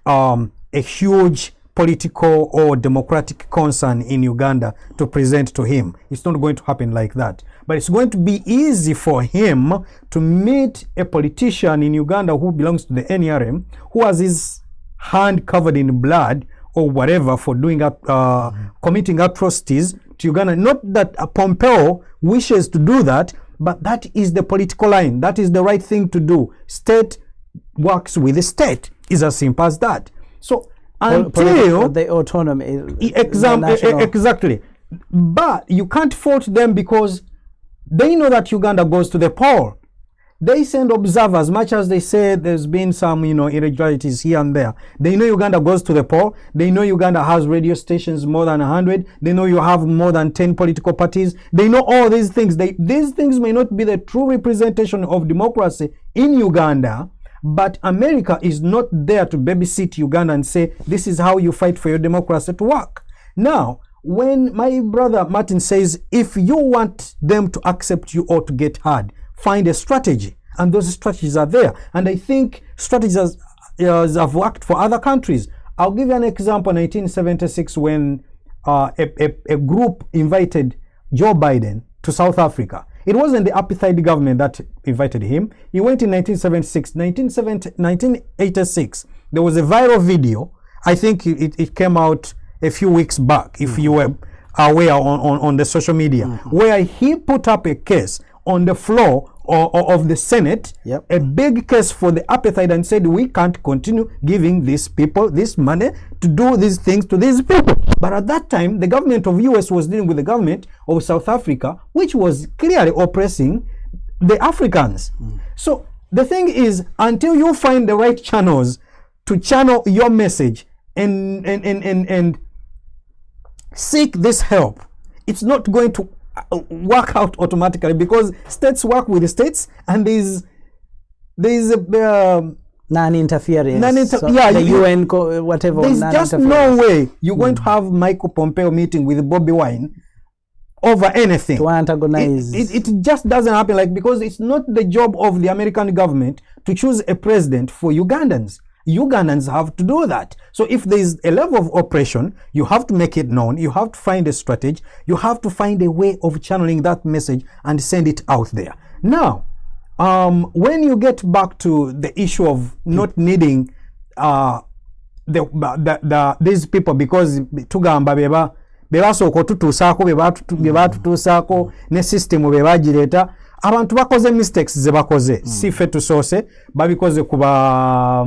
a huge political or democratic concern in Uganda to present to him. It's not going to happen like that. But it's going to be easy for him to meet a politician in Uganda who belongs to the NRM, who has his hand covered in blood or whatever for doing committing atrocities to Uganda. Not that Pompeo wishes to do that, but that is the political line. That is the right thing to do. State works with the state. It's as simple as that. So until the autonomy, exactly. But you can't fault them because they know that Uganda goes to the poll. They send observers, much as they say there's been some, irregularities here and there. They know Uganda goes to the poll. They know Uganda has radio stations more than 100. They know you have more than 10 political parties. They know all these things. These things may not be the true representation of democracy in Uganda, but America is not there to babysit Uganda and say, this is how you fight for your democracy to work. Now, when my brother Martin says, if you want them to accept you or to get heard, find a strategy, and those strategies are there. And I think strategies have worked for other countries. I'll give you an example. 1976, when a group invited Joe Biden to South Africa. It wasn't the apartheid government that invited him. He went in 1976. 1986, there was a viral video. I think it came out a few weeks back, if you were aware on the social media, where he put up a case on the floor of the Senate, a big case for the apartheid, and said we can't continue giving these people this money to do these things to these people. But at that time, the government of US was dealing with the government of South Africa, which was clearly oppressing the Africans. So the thing is, until you find the right channels to channel your message and seek this help, it's not going to work out automatically, because states work with the states, and there's a non-interference. the UN, whatever. There's just no way you're going to have Michael Pompeo meeting with Bobby Wine over anything. To antagonize. It just doesn't happen, because it's not the job of the American government to choose a president for Ugandans. Ugandans have to do that. So if there is a level of oppression, you have to make it known. You have to find a strategy. You have to find a way of channeling that message and send it out there. Now, when you get back to the issue of not needing these people, because tugamba bebasooka otutuusaako bye batutuusaako ne system bye bagireta, abantu bakoze mistakes ze bakoze si ffe tusoose babikoze kuba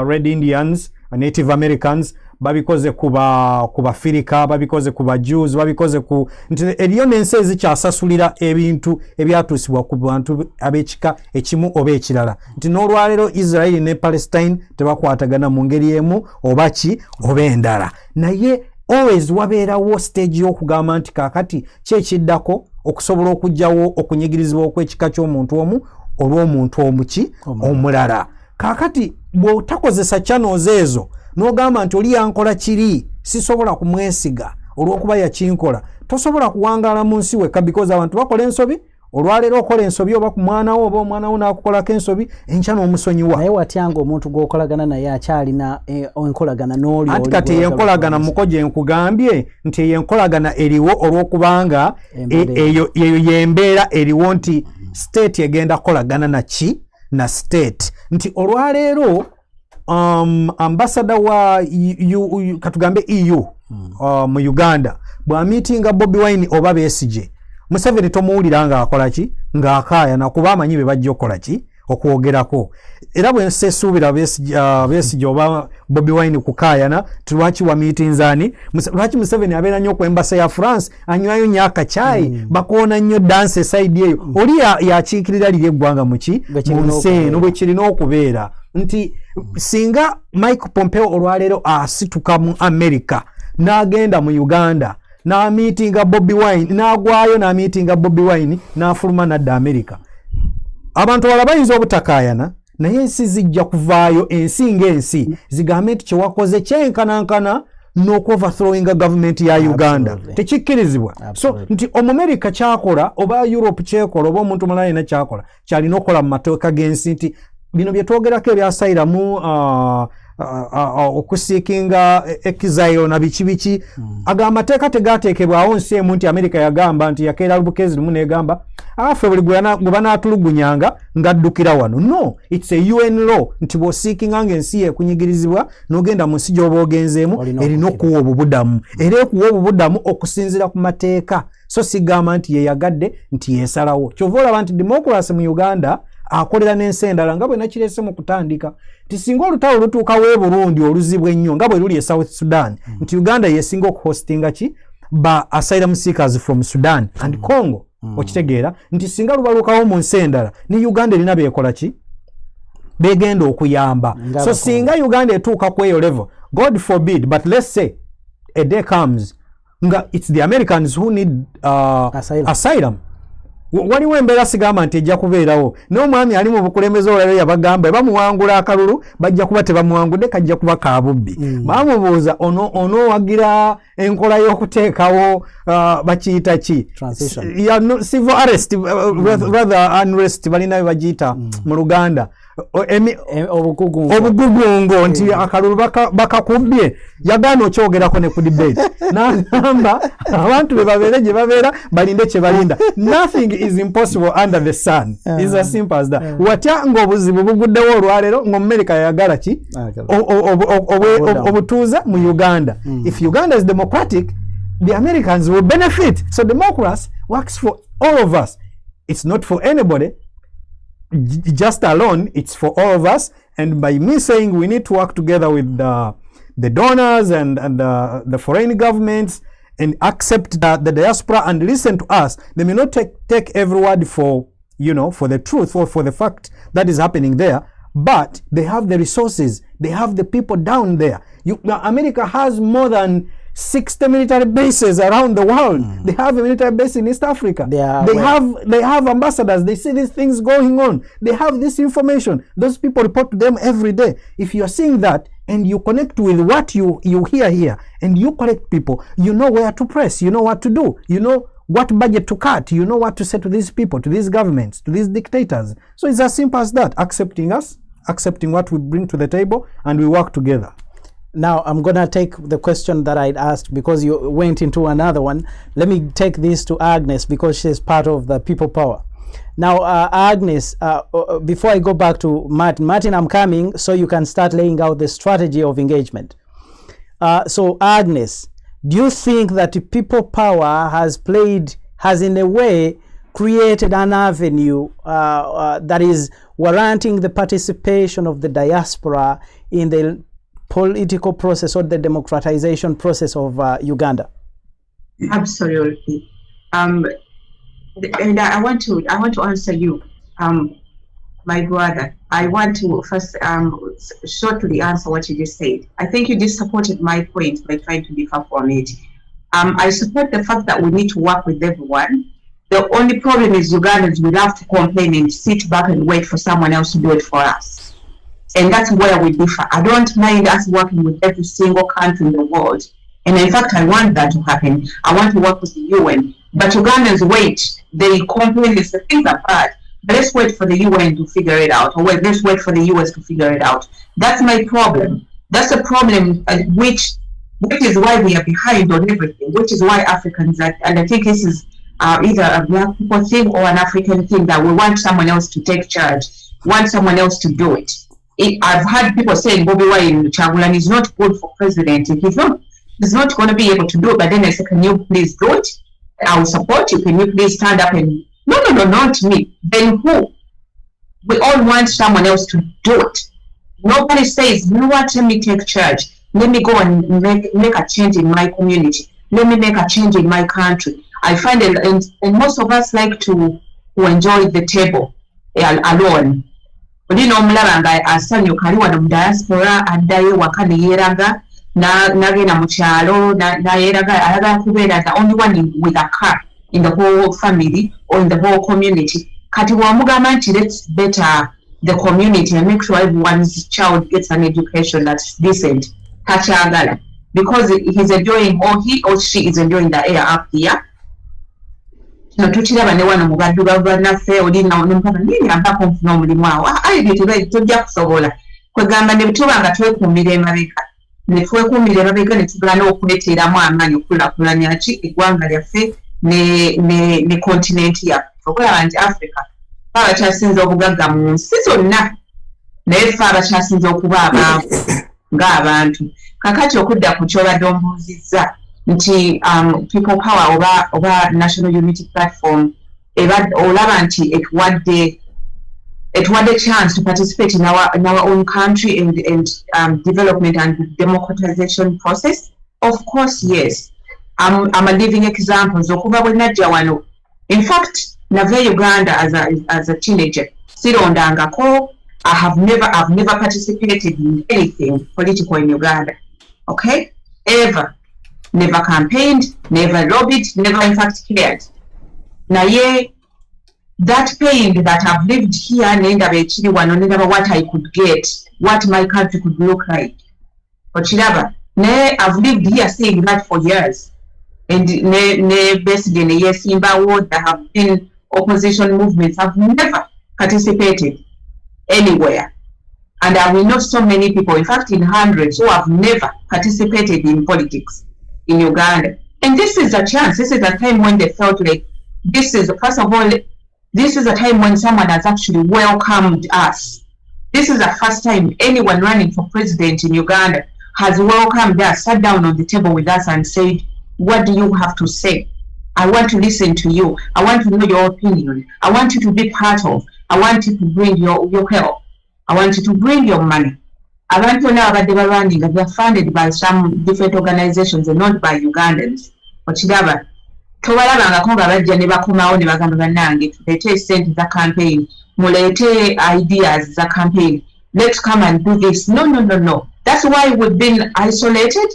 Red Indians, Native Americans, babikoze kuba Firika, babikoze kuba Jews, babikoze ku eriyo n'ensi ezikyasasulira ebintu ebyatuusibwa ku bantu ab'ekika ekimu oba ekirala nti n'olwaleero Israel ne Palestine tebakwatagana mu ngeri emu oba ki oba endala naye always wabeerawo stage y'okugamba nti kaakati kyekiddako okusobola okugyawo okunyigirizibwa okw'ekika ky'omuntu omu olw'omuntu omuki omulala kaakati bw'otakozesa channels ezo n'ogamba nti oli yankola kiri sisobola kumwesiga olw'okuba yakinkola tosobola kuwangaala mu nsi wekka because abantu bakola ensobi olwaleero okola ensobi oba ku mwana wo oba omwana wo n'akukolako ensobi enkya n'omusonyiwa naye watyanga omuntu gw'okolagana naye akyalina enkolagana n'oli anti kati yenkolagana muko gye nkugambye nti eyenkolagana eriwo olw'okubanga eyo yembeera eriwo nti state egenda kukolagana naki na state nti olwaleero ambassador wa katugambe EU mu Uganda bw'amiitinga Bobi Wine oba Besigye Museveni tomuwulira ng'akola ki ng'akaaya nakuba amanyi be bajja okukola ki okwogerako era bwe nsesuubira Besigye oba Bobi Wine kukaayana lwaki wa miitinzaani lwaki Museveni abeera nnyo ku embasa ya France anywayo nnyo akacaayi bakoona nnyo dansi esaidi eyo oli yakiikirira liri eggwanga muki mu nsi eno bwe kirina okubeera nti singa Mike Pompeo olwaleero asituka mu America n'agenda mu Uganda n'amiitinga Bobi Wine n'agwayo n'amiitinga Bobi Wine n'afuluma n'adda America abantu bala bayinza obutakaayana naye ensi zijja kuvaayo ensi ng'ensi zigambe nti kyewakoze kyenkanankana n'okuoverthrowinga gavumenti ya Uganda tekikkirizibwa so nti Omumerika kyakola oba Europe kyekola oba omuntu mulala yena kyakola kyalina okukola mu mateeka g'ensi nti bino bye twogerako ebyasayiramu okusiikinga exile na biki agamba amateeka tegaateekebwawo nsi emu nti America yagamba nti yakeera Lubukezi lumu negamba afe buli gwe banaatulugunyanga ng'addukira wano no it's a UN law nti bw'osiikinga ng'ensi yekunyigirizibwa n'ogenda mu nsi gy'oba ogenzeemu erina okuwa obubudamu era ekuwa obubudamu okusinziira ku mateeka so sigamba nti yeyagadde nti yeesalawo kyova olaba nti democracy mu Uganda akolera n'ensi endala nga bwe nakirese mu kutandika tisinga olutalo lutuukawo Burundi oluzibu ennyo nga bwe luli e South Sudan nti Uganda yesinga okuhostinga ki ba asylum seekers from Sudan and Congo okitegeera nti singa lubalukawo mu nsi endala ne Uganda erina beekola ki begenda okuyamba so singa Uganda etuuka ku eyo level God forbid but let's say a day comes nga it's the Americans who need asylum. Waliwo embeera sigamba nti ejja kubeerawo n'omwami ali mu bukulembeze olwaleero yabagamba bamuwangula akalulu bajja kuba tebamuwangudde kajja kuba kaabubbi baamubuuza onoowagira enkola y'okuteekawo bakiyita ki civil arrest rather unrest balina bye bagiyita mu Luganda obugugungo nti akalulu bakakubbye yagaana okyogerako ne ku debate n'agamba abantu be babeere gye babeera balinde kye balinda nothing is impossible under the sun is as simple as that watya ng'obuzibu buguddewo olwaleero ng'Omumerika yayagala ki obutuuza mu Uganda if Uganda is democratic the Americans will benefit so democracy works for all of us it's not for anybody just alone it's for all of us and by me saying we need to work together with the donors and the foreign governments and accept the diaspora and listen to us. They may not take every word for the truth or for the fact that is happening there, but they have the resources, they have the people down there. America has more than 60 military bases around the world. They have a military base in East Africa. They have ambassadors. They see these things going on. They have this information. Those people report to them every day. If you are seeing that and you connect with what you hear here and you correct people, you know where to press, you know what to do, you know what budget to cut, you know what to say to these people, to these governments, to these dictators. So it's as simple as that, accepting us, accepting what we bring to the table, and we work together. Now, I'm going to take the question that I'd asked because you went into another one. Let me take this to Agnes because she's part of the people power. Now, Agnes, before I go back to Martin, I'm coming so you can start laying out the strategy of engagement. So, Agnes, do you think that people power has played has in a way created an avenue that is warranting the participation of the diaspora in the political process or the democratization process of Uganda? Absolutely. And I want to answer you, my brother. I want to first shortly answer what you just said. I think you just supported my point by trying to differ from it. I support the fact that we need to work with everyone. The only problem is Ugandans will have to complain and sit back and wait for someone else to do it for us. And that's where we differ. I don't mind us working with every single country in the world. And in fact, I want that to happen. I want to work with the UN. But Ugandans wait. They complain, they say things are bad. But let's wait for the UN to figure it out. Or let's wait for the US to figure it out. That's my problem. That's the problem, which is why we are behind on everything, which is why Africans, and I think this is either a black people thing or an African thing, that we want someone else to take charge, want someone else to do it. I've had people saying Bobby Wine Chagulan is not good for president. He's not going to be able to do it. But then I said, can you please do it? I will support you. Can you please stand up and no, not me. Then who? We all want someone else to do it. Nobody says, you know what, let me take charge. Let me go and make a change in my community. Let me make a change in my country. I find it, and most of us like to enjoy the table alone. Oli n'omulaba asanyuka ali wano mu diaspora addayo waka ne yeeraga n'agenda mu kyalo n'ayeraga ayagala kubeera the only one with a car in the whole family or in the whole community. Kati wamugamba nti let's better the community and make sure everyone's child gets an education that's decent. Takyagala, because he's enjoying, or he or she is enjoying the air up here. No tukiraba ne wano mu baddugavu bannaffe oli n'omukama niyambako nfuna omulimu awo ayi tojja kusobola kwegamba ne tuba nga twekuumira emabega ne tugala n'okuleeteramu amaanyi okukulaakulanya ki eggwanga lyaffe ne kontinenti yaffe. Okulaba nti Africa fe abakyasinze obugagga mu nsi zonna, naye fe abakyasinze okuba abaavu ng'abantu. Kakati okudda ku kyobadde ombuuzizza nti people power oba national unity platform olaba nti etwadde chance to participate in our own country and development and democratization process. Of course, yes. I'm a living example. Zokuba bwe najja wano. In fact, nave Uganda as a teenager. Sirondangako. I've never participated in anything political in Uganda. Okay? Ever. Never campaigned, never lobbied, never in fact cared. Naye that pain that I've lived here, nendaba ekiri wano, nendaba what I could get, what my country could look like. Ochiraba, naye I've lived here seeing that for years. And basically ne yesimba ward, there have been opposition movements. I've never participated anywhere. And I will know so many people, in fact in hundreds, who have never participated in politics in Uganda. And this is a chance. This is a time when they felt like this is a time when someone has actually welcomed us. This is the first time anyone running for president in Uganda has welcomed us, sat down on the table with us and said, what do you have to say? I want to listen to you. I want to know your opinion. I want you to be part of. I want you to bring your help. I want you to bring your money. Abantu now abadde balwanirira, they are funded by some different organizations and not by Ugandans. Okiraba tobalabangako nga bajja ne bakomawo ne bagamba bannange tuleete sente za campaign, muleete ideas za campaign, let's come and do this. No. That's why we've been isolated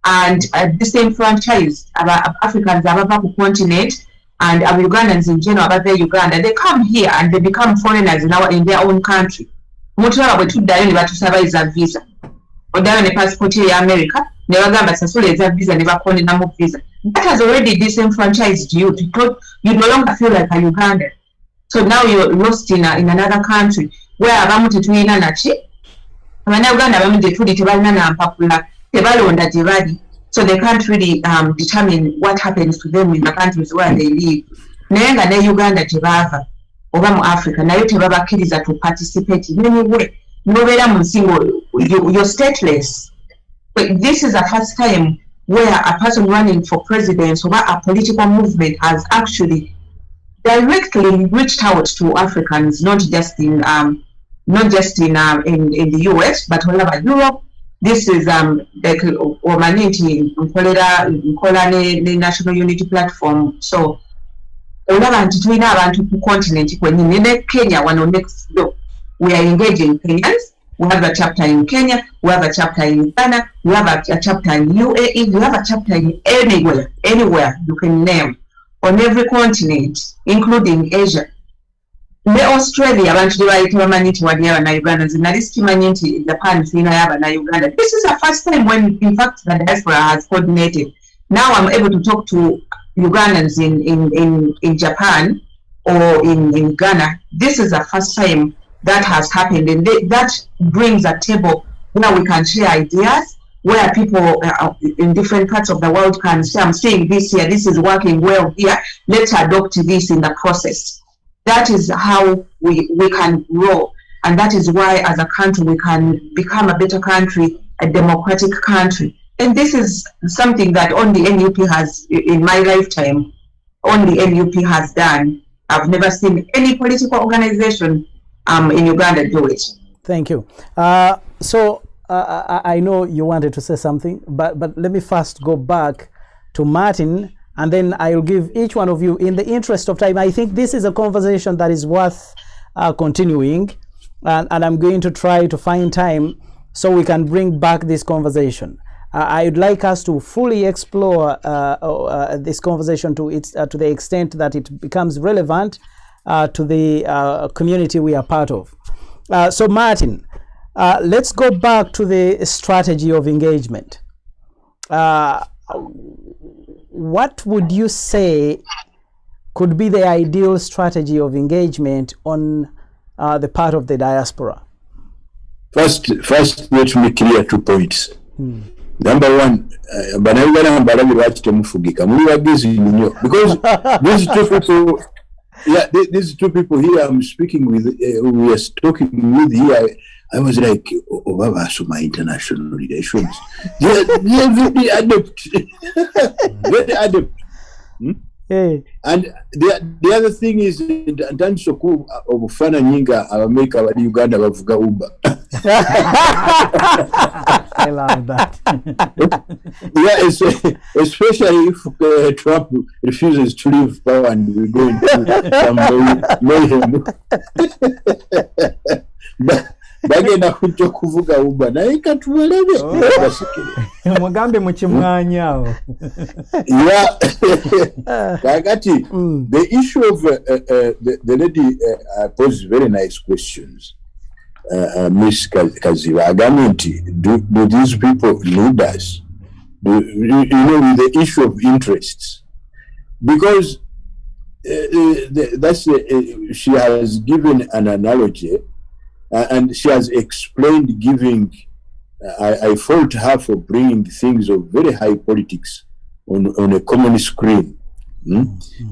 and disenfranchised. Africans abava ku continent and Ugandans in general abava Uganda, they come here and they become foreigners in their own country. Mutulaba bwe tuddayo ne batusaba eza visa, oddayo ne passport ya America ne bagamba sasula eza visa ne bakondenamu visa. That has already disenfranchised you. You no longer feel like a Ugandan. So now you're lost in another country where abamu tetulina naki, Abannayuganda abamu gye tuli tebalina na mpapula, tebalonda gye bali, so they can't really determine what happens to them in the countries where they live. Naye nga ne Uganda gye baava oba mu Africa nayo tebabakkiriza to participate in any way. Nobeera mu nsi you're stateless. But this is the first time where a person running for president or a political movement has actually directly reached out to Africans, not just in the US, but all over Europe. This is like Omaniti the National Unity Platform. So olaba nti tulina abantu ku continent kwennyini ne Kenya wano next door. We are engaging Kenyans. We have a chapter in Kenya, we have a chapter in Ghana, we have a chapter in UAE, we have a chapter in anywhere you can name, on every continent, including Asia. Ne Australia, abantu babayita bamanyi nti wali aba na Uganda, nali sikimanyi nti Japan sirina yaba na Uganda. This is the first time when, in fact, the diaspora has coordinated. Now I'm able to talk to Ugandans in Japan or in Ghana. This is the first time that has happened, and that brings a table where we can share ideas, where people in different parts of the world can say, I'm seeing this here, this is working well here, let's adopt this in the process. That is how we can grow, and that is why as a country we can become a better country, a democratic country. And this is something that only NUP has, in my lifetime, only NUP has done. I've never seen any political organization in Uganda do it. Thank you. So I know you wanted to say something, but let me first go back to Martin, and then I'll give each one of you, in the interest of time. I think this is a conversation that is worth continuing, and I'm going to try to find time so we can bring back this conversation. I'd like us to fully explore this conversation to the extent that it becomes relevant to the community we are part of. So Martin, let's go back to the strategy of engagement. What would you say could be the ideal strategy of engagement on the part of the diaspora? First, let me clear 2 points. Number one, because these two people here I'm speaking with, we are talking with here, I was like, my international relations. They're very adept. Very adept. Hey. And the other thing is, in terms of Fana Nyinga, I make our Uganda bavuga Uber. I love that. Yeah, especially if Trump refuses to leave power and we're going to mayhem. Bagenda kujja kuvuga Uber naye katuwelebe mugambe mu kimwanya awo. Yeah. Kakati, the issue of the lady posed very nice questions. Miss Kaziba, do these people need us? You know, with the issue of interests, because she has given an analogy, and she has explained, giving. I fault her for bringing things of very high politics on a common screen.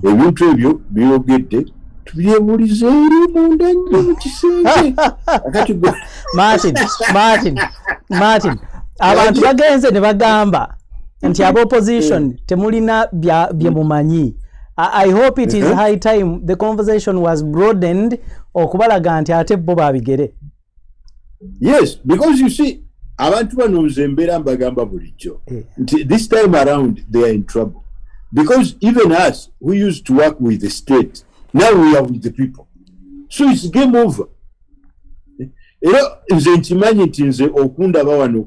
Ebintu ebyo byogedde tubyebulize eri munda nnyo mu kisenge. Martin, abantu bagenze ne bagamba nti aba opposition temulina bye mumanyi. I hope it is high time the conversation was broadened okubalaga nti ate bo babigere. Yes, because you see, abantu bano nzembera mbagamba bulijjo. This time around they are in trouble. Because even us who used to work with the state, now we are with the people. So it's game over. Era nze nkimanyi nti nze okundaba wano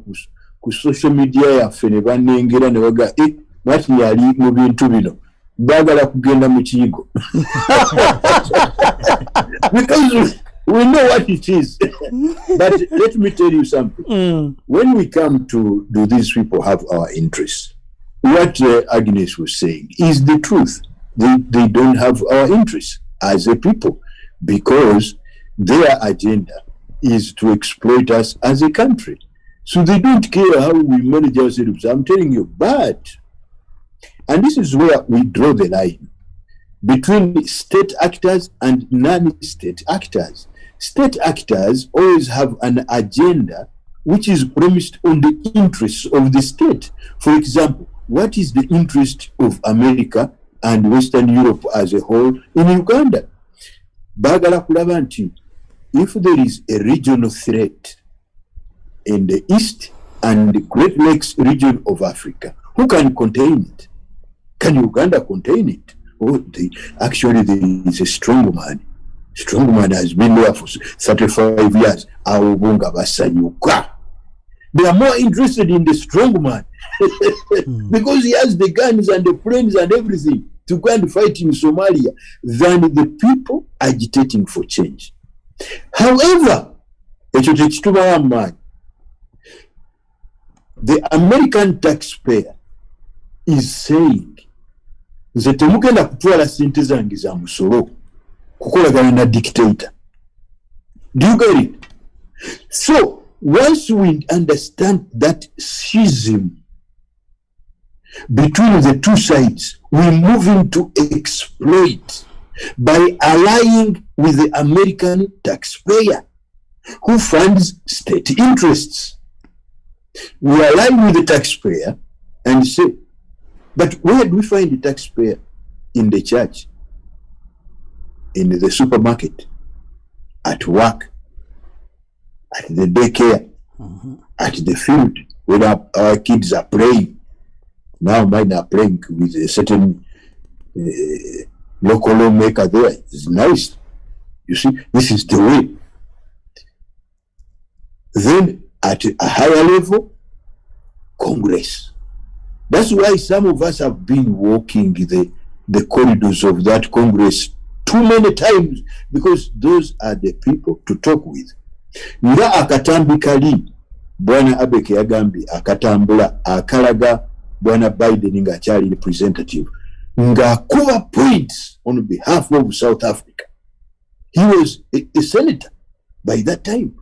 ku social media yaffe ne bannengera ne baga Martin yali mu bintu bino bagala kugenda mu kiyigo. Because we know what it is. But let me tell you something. When we come to do these people have our interests, what Agnes was saying is the truth. They don't have our interests as a people, because their agenda is to exploit us as a country. So they don't care how we manage ourselves. I'm telling you, and this is where we draw the line between state actors and non-state actors. State actors always have an agenda which is premised on the interests of the state. For example, what is the interest of America and Western Europe as a whole in Uganda? Bagala kulaba nti, if there is a regional threat in the East and the Great Lakes region of Africa, who can contain it? Can Uganda contain it? Actually, there is a strongman. Strongman has been there for 35 years. They are more interested in the strongman because he has the guns and the planes and everything to go and fight in Somalia than the people agitating for change. However, the American taxpayer is saying, nze temugenda kutwala sente zange za musolo kukolagana na dictator. Do you get it? So once we understand that schism between the two sides, we move into exploit by allying with the American taxpayer who funds state interests. We align with the taxpayer and say, but where do we find the taxpayer? In the church, in the supermarket, at work, at the daycare, at the field, when our kids are playing. Now mine are playing with a certain local lawmaker there. It's nice. You see, this is the way. Then at a higher level, Congress. That's why some of us have been walking the corridors of that Congress too many times, because those are the people to talk with. Nga akatambi kali Bwana Abeke yagambye akatambula akalaga Bwana Biden nga akyali representative nga akuba points on behalf of South Africa. He was a senator by that time,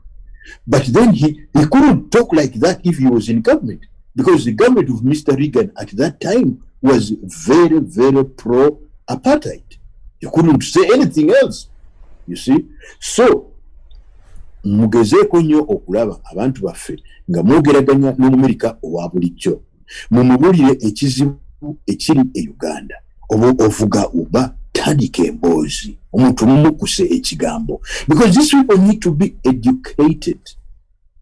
but then he couldn't talk like that if he was in government, because the government of Mr. Reagan at that time was very, very pro-apartheid. You couldn't say anything else, you see. So mugezeeko nnyo okulaba abantu baffe nga mwogeraganya n'Omumerika owa bulijjo, mumubulire ekizibu ekiri e Uganda, oba ovuga oba tandika emboozi, omuntu mumukuse ekigambo, because these people need to be educated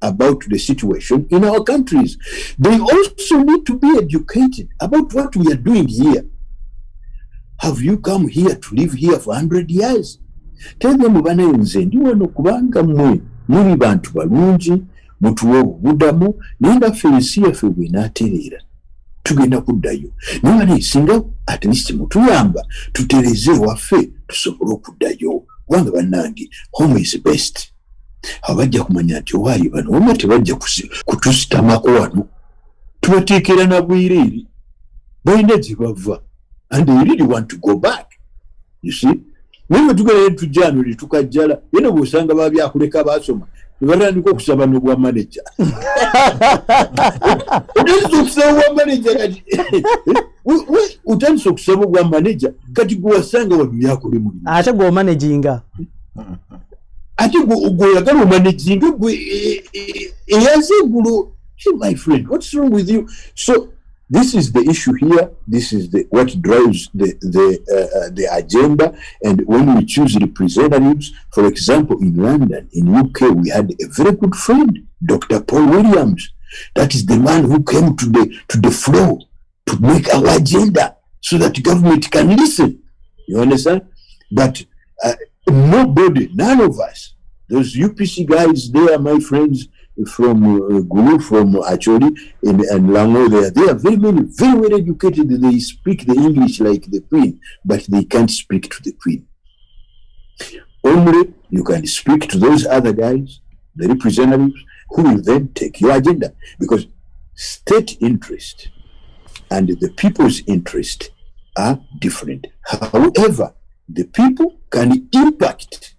about the situation in our countries. They also need to be educated about what we are doing here. Have you come here to live here for 100 years? Tell them banaye nze ndi wano kubanga mmwe muli bantu balungi, mutuwa obubudamu, naye nga ffe ensi yaffe bw'enaatereera tugenda kuddayo. Naye banaye singa at least mutuyamba tutereze ewaffe tusobole okuddayo, kubanga bannange home is best. Abajja kumanya nti owaayi bano wama tebajja kutusitamako wano, tubateekera na bwireeri balina gye bava, and they really want to go back, you see. Naye tugenda tujjaano tukajjala yena bw'osanga babyakuleka baasoma nebatandika okusaba n'obwa manager. Otandise okusaba obwa manager kati otandise okusaba obwa manager kati gwe wasanga wano byakole mulimu ate gw'omanaginga ate gw'oyagala omanaginga gwe eyaze eggulo. My friend, what's wrong with you? So this is the issue here. This is what drives the agenda. And when we choose representatives, for example, in London, in UK, we had a very good friend, Dr. Paul Williams. That is the man who came to the floor to make our agenda so that the government can listen. You understand? But nobody, none of us, those UPC guys, they are my friends from Gulu, from Acholi and Lango, they are very well educated. They speak the English like the Queen, but they can't speak to the Queen. Only you can speak to those other guys, the representatives, who will then take your agenda, because state interest and the people's interest are different. However, the people can impact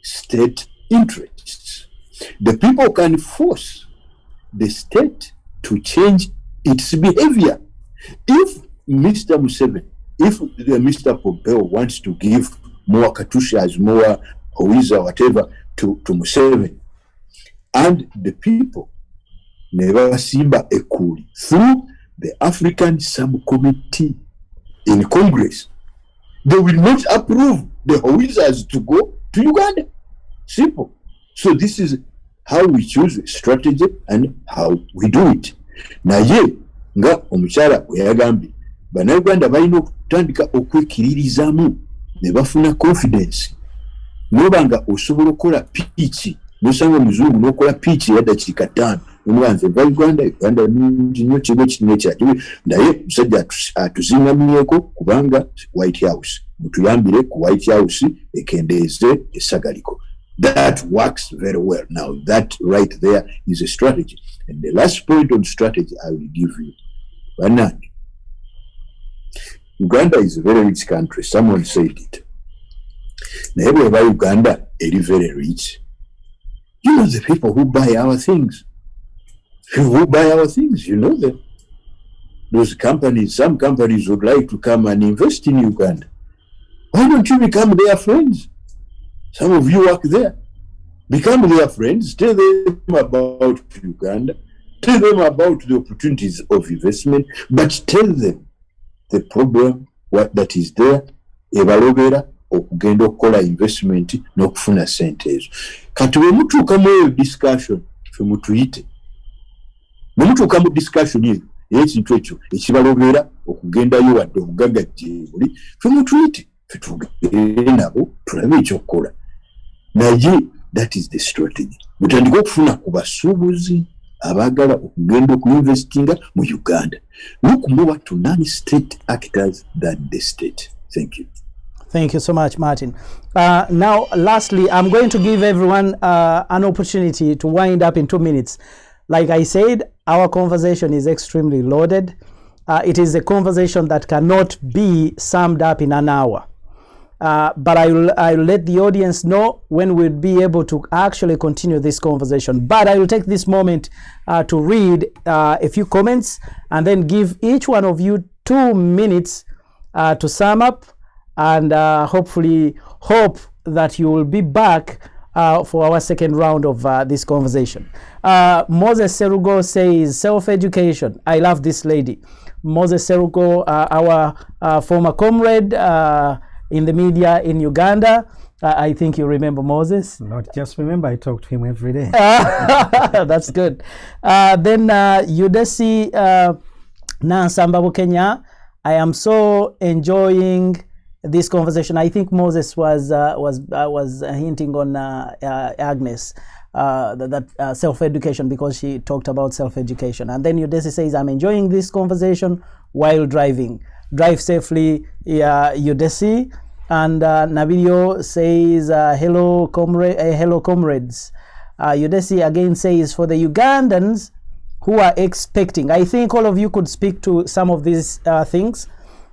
state interests. The people can force the state to change its behavior. If Mr. Museveni, if Mr. Pompeo wants to give more Katushas, more Howiza, whatever, to Museveni, and the people never simba ekuli through the African subcommittee in Congress, they will not approve the Hawizas to go to Uganda. Simple. So this is how we choose strategy and how we do it. Naye nga omukyala bwe yagambye bannayuganda balina okutandika okwekiririzamu ne bafuna confidence. Noba nga osobola okukola piiki nosanga omuzungu n'okola piiki ya dakiika 5 omwanze va Uganda nungi nnyo kigo kinene kyaki naye musajja atuzingamyeko kubanga White House mutuyambire ku White House ekendeeze esagaliko. That works very well. Now that right there is a strategy. And the last point on strategy I will give you. Banani. Uganda is a very rich country. Someone said it. Never Uganda is very rich. You know the people who buy our things. Who buy our things, you know them. Those companies, some companies would like to come and invest in Uganda. Why don't you become their friends? Some of you work there. Become their friends. Tell them about Uganda. Tell them about the opportunities of investment. But tell them the problem that is there. Ebalobera okugenda okukola investment n'okufuna sente ezo. Kati bwe mutuuka mu discussion fe mutuyite. Bwe mutuuka mu discussion eyo ekintu ekyo ekibalobera okugendayo wadde obugagga buli fe mutuyite fe tugende nabo tulabe ekyokukola. Naye that is the strategy. Mutandika okufuna ku basuubuzi abagala okugenda okuinvestinga mu Uganda. Look more to non-state actors than the state. Thank you. Thank you so much, Martin. Now, lastly, I'm going to give everyone an opportunity to wind up in 2 minutes. Like I said, our conversation is extremely loaded. It is a conversation that cannot be summed up in an hour. But I'll let the audience know when we'll be able to actually continue this conversation. But I will take this moment to read a few comments and then give each one of you 2 minutes to sum up, and hopefully hope that you will be back for our second round of this conversation. Moses Serugo says, self-education. I love this lady. Moses Serugo, our former comrade in the media in Uganda. I think you remember Moses. Not just remember, I talk to him every day. That's good. Then Udesi Nansambabu Kenya. I am so enjoying this conversation. I think Moses was hinting on Agnes that self-education, because she talked about self-education. And then Udesi says, I'm enjoying this conversation while driving. Drive safely, Udesi. And Nabilio says, hello, comrades. Udesi again says, for the Ugandans who are expecting, I think all of you could speak to some of these things.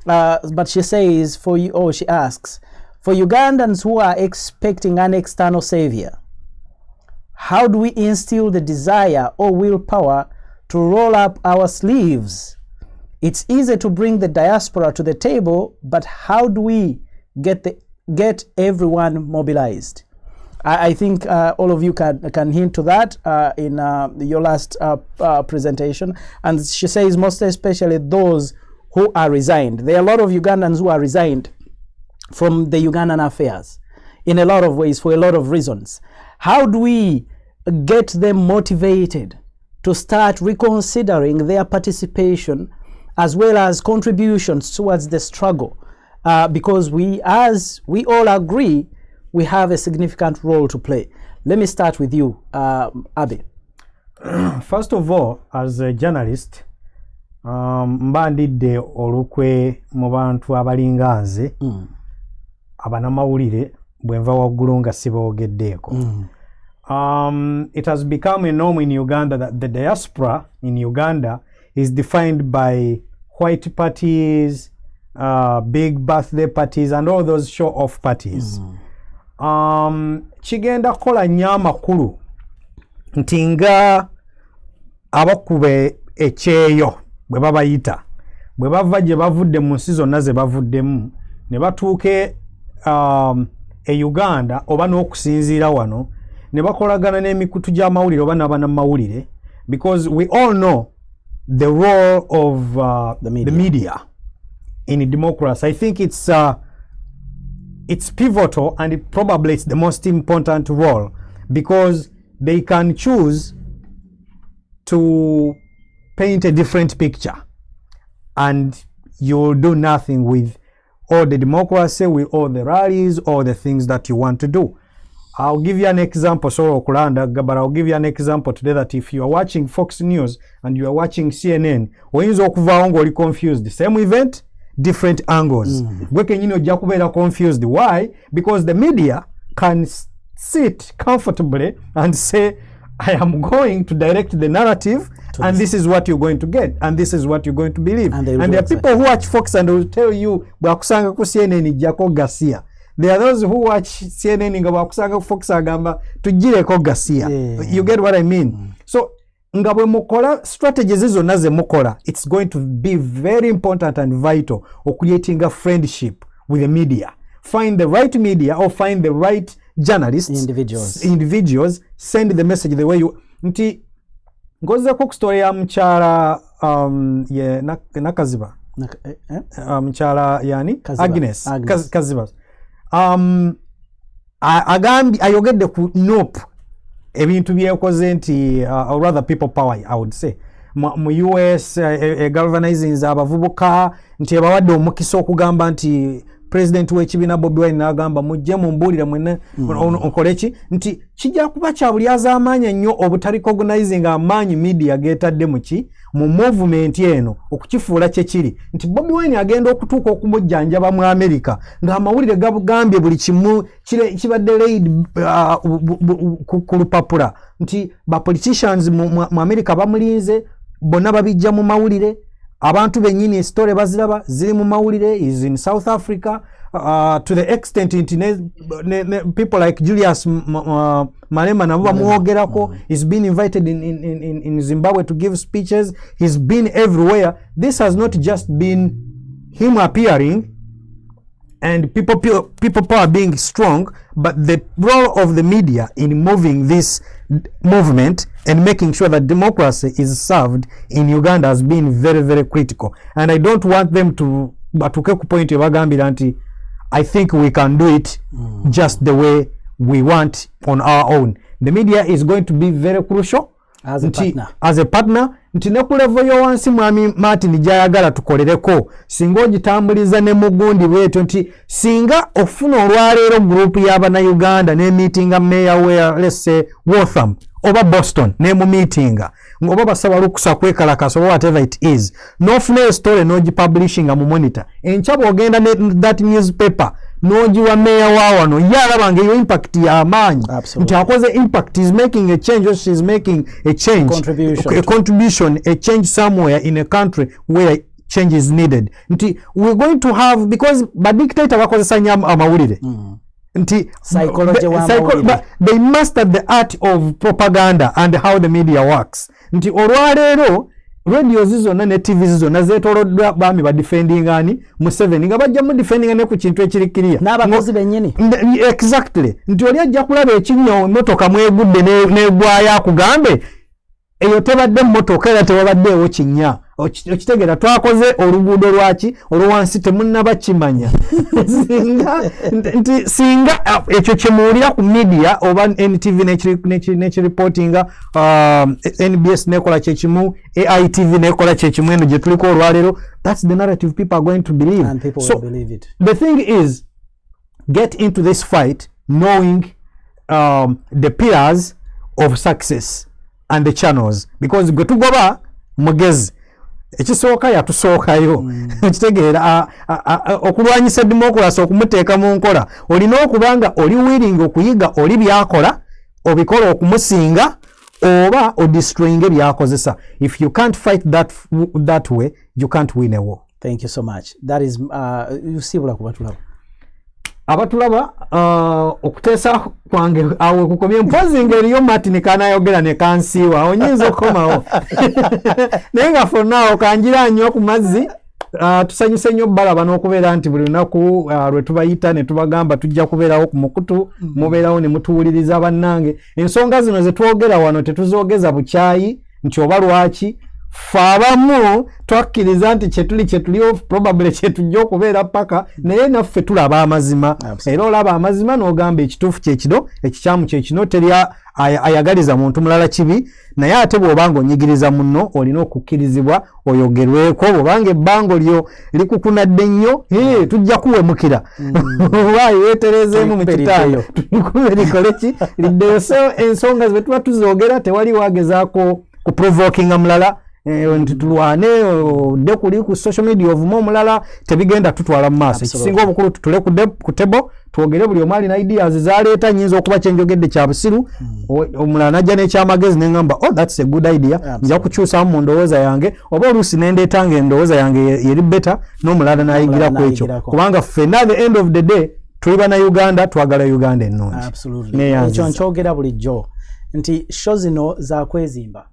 But she says, she asks, for Ugandans who are expecting an external savior, how do we instill the desire or willpower to roll up our sleeves? It's easy to bring the diaspora to the table, but how do we get everyone mobilized? I think all of you can hint to that in your last presentation. And she says, most especially those who are resigned. There are a lot of Ugandans who are resigned from the Ugandan affairs in a lot of ways for a lot of reasons. How do we get them motivated to start reconsidering their participation as well as contributions towards the struggle? Because we all agree we have a significant role to play. Let me start with you, Abe. First of all, as a journalist, mbandidde olukwe mu bantu abalinga nze abanamawulire bwe nva waggulu nga sibawogeddeeko. It has become a norm in Uganda that the diaspora in Uganda is defined by white parties, big birthday parties, and all those show-off parties. Kigenda kukola nnyo amakulu nti nga abakube ekyeyo bwe babayita bwe bava gye bavudde mu nsi zonna ze bavuddemu ne batuuke e Uganda oba n'okusinziira wano ne bakolagana n'emikutu gy'amawulire oba n'abanamawulire, because we all know the role of the media in democracy. I think it's pivotal, and probably it's the most important role, because they can choose to paint a different picture, and you'll do nothing with all the democracy, with all the rallies, all the things that you want to do. I'll give you an example, sorry, but I'll give you an example today that if you are watching Fox News and you are watching CNN, when you're confused, the same event, different angles. You're confused. Why? Because the media can sit comfortably and say, I am going to direct the narrative, and this is what you're going to get, and this is what you're going to believe. And there are people who watch Fox and will tell you, there are those who watch CNN nga bakusanga Fox agamba tujireko Garcia. You get what I mean? So nga bwe mukola strategies izo naze mukola, it's going to be very important and vital creating a friendship with the media. Find the right media or find the right journalists, individuals, send the message the way you nti ngoza ku story ya mchara nakaziba mchara yani Kaziba. Agnes. Kaziba agambi ayogedde ku nope ebintu byekoze nti or rather people power, I would say mu US galvanizing abavubuka nti abawadde omukisa okugamba nti president w'ekibiina Bobi Wine n'agamba mujje mumbulire mwene onkoleki nti kijja kuba kya buli azaamaanya nnyo obutali recognizing amaanyi media geetadde mu movement eno okukifuula kye kiri nti Bobi Wine agenda okutuuka okumujjanjaba mu America ng'amawulire gabugambye buli kimu kibadde laid ku lupapula nti ba politicians mu America bamulinze bonna babijja mu mawulire abantu benyini story baziraba ziri mu mawulire is in South Africa to the extent people like Julius Malema nabo bamuogerako. He's been invited in Zimbabwe to give speeches. He's been everywhere. This has not just been him appearing and people power being strong, but the role of the media in moving this movement and making sure that democracy is served in Uganda has been very, very critical. And I don't want them to batuke ku point ebagambira nti I think we can do it just the way we want on our own. The media is going to be very crucial as a partner. Nti ne ku level yo wansi mwami Martin jayagala tukolereko singa ogitambuliza ne mugundi bweto nti singa ofuna olwaleero group y'abana Uganda ne meetinga mayor where let's say Waltham oba Boston ne mu meetinga ngoba basaba lukusa kwekalakasa whatever it is no fune story no publishing mu monitor enchabo ogenda that newspaper noji wa mayor wawano yalabange yo impact ya amanyi nti akoze impact is making a change, or she's making a change, a contribution, a change somewhere in a country where change is needed. Nti we're going to have, because ba dictator bakozesa nnyo amawulire nti psychology they mastered the art of propaganda and how the media works. Nti olwaleero radio zizona ne TV zizona zetoloddwa bami ba defending ani Museveni nga bajja mu defending ne ku kintu ekirikiriya n'abakozi bennyini exactly nti oli ajja kulaba ekinyo motoka mwegudde negwaya akugambe eyo tebadde motoka era tewabaddeewo kinnya okitegera twakoze oluguudo lwaki olwansi temunnaba kimanya singa ekyo kyemuwulira ku media oba NTV nekiripotinga NBS nekola kyekimu AITV nekola kyekimu eno gye tuliko olwaleero, that's the narrative people are going to believe, and people so will believe it. The thing is, get into this fight knowing the pillars of success and the channels, because gwe tugoba mugezi ekisooka yatusookayo kitegeera okulwanyisa democracy okumuteeka mu nkola olina okubanga oli willing okuyiga oli byakola obikola okumusinga oba odestroyinga byakozesa. If you can't fight that way, you can't win a war. Thank you so much. That is usibula kubatulaba abatulaba okuteesa kwange awe kukomye mpozi ngeriyo Martin kanayogera ne kansiwa onyinza okukomawo naye nga for now kanjira nnyo ku mazzi tusanyuse nnyo balaba n'okubeera nti buli lunaku lwe tubayita ne tubagamba tujja kubeerawo ku mukutu mubeerawo ne mutuwuliriza bannange. Ensonga zino ze twogera wano tetuzoogeza bukyayi nti oba lwaki abamu twakkiriza nti kyetuli probably kyetujja okubeera paka naye naffe tulaba amazima era olaba amazima n'ogamba ekituufu kyekino ekikyamu kyekino teri ayagaliza muntu mulala kibi naye ate bw'obanga onyigiriza munno olina okukkirizibwa oyogerweko bw'obanga ebbango lyo likukunadde nnyo tujja kuwemukira waayi weetereezeemu mu kitaayo tulikube likole ki liddeyo so ensonga ze tuba tuzoogera tewali wagezaako kuprovokinga mulala nti tulwane odde kuli ku social media ovuma omulala tebigenda tutwala mu maaso ekisinga obukulu tutule ku tebo twogere buli omu alina ideas zaleeta nyinza okuba kyenjogedde kya busiru omulala najja n'ekyamagezi neŋŋamba that's a good idea nja kukyusamu mu ndowooza yange oba oluusi nendeetanga endowooza yange yeri beta n'omulala nayigira ku ekyo kubanga ffenna the end of the day tuli bannayuganda twagala uganda ennungi ekyo nkyogera bulijjo nti sho zino zakwezimba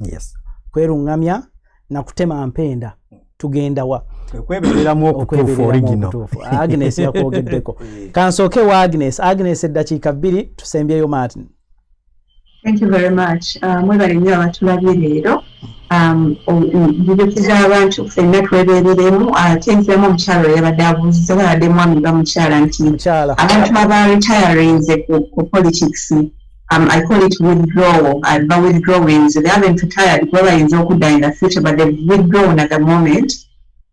kweruŋŋamya nakutema mpenda tugenda wa okwebereramu okutuufu original Agnes yakwogeddeko kansooke wa Agnes eddakiika 2 tusembyeyo Martin. Thank you very much. Mwebale nnyo abatulabye leero njukiza abantu ffenna twebereremu ate nzemu omukyalo yabadde abuuziza baladde mwami bamukyala nti abantu aba retirees ku politics I call it withdrawal. By withdrawing, so they haven't retired. Whoever is in the future, but they've withdrawn at the moment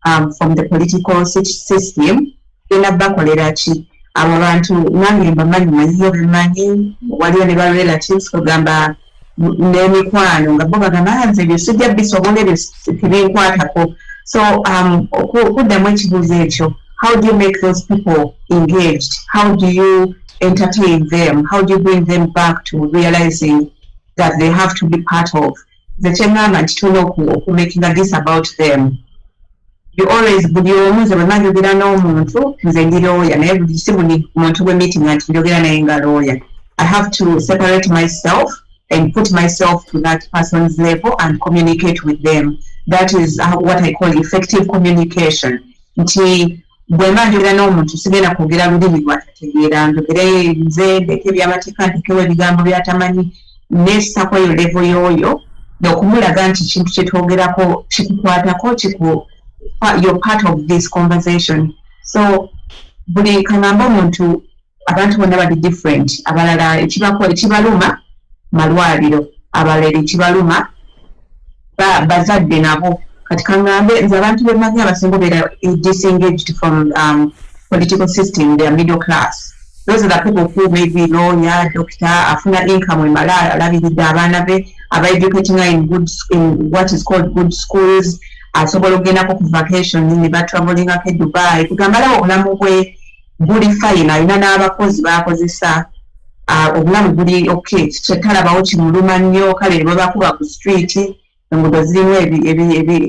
from the political system. In a bakolerachi, abantu nange bamanyi maziyo bimanyi waliwo ne ba relatives kugamba n'emikwano nga bo bagamba nze byosijja bisobole tebinkwatako. So okuddamu ekibuuzo ekyo, how do you make those people engaged? How do you entertain them? How do you bring them back to realizing that they have to be part of the changama nti making this about them? You always buli omu nze bwe njogera n'omuntu nze ndi lawyer naye buli si buli muntu gwe meeting nti njogera naye nga lawyer. I have to separate myself and put myself to that person's level and communicate with them. That is what I call effective communication. Nti bwe njogera n'omuntu sigenda kwogera lulimi lwatategeera njogere nze ndeke ebyamateeka ntekewo ebigambo byatamanyi nessako eyo level y'oyo okumulaga nti kintu kye twogerako kikukwatako you're part of this conversation. So buli kanamba omuntu abantu bonna bali different. Abalala ekibaluma malwaliro, abalala ekibaluma bazadde nabo. Kati kangambe nze abantu bemanya abasinga beera disengaged from political system, they are middle class. Those are the people who may be lawyer, doctor, afuna income emala alabiridde abaana be educating in what is called good schools. Asobola okugendako ku vacation ne batravelingako e Dubai. Kugambalawo obulamu bwe buli fine, alina n'abakozi bakozesa obulamu buli okay. Talabawo kimuluma nnyo kale ne babakuba ku street enguudo zirimu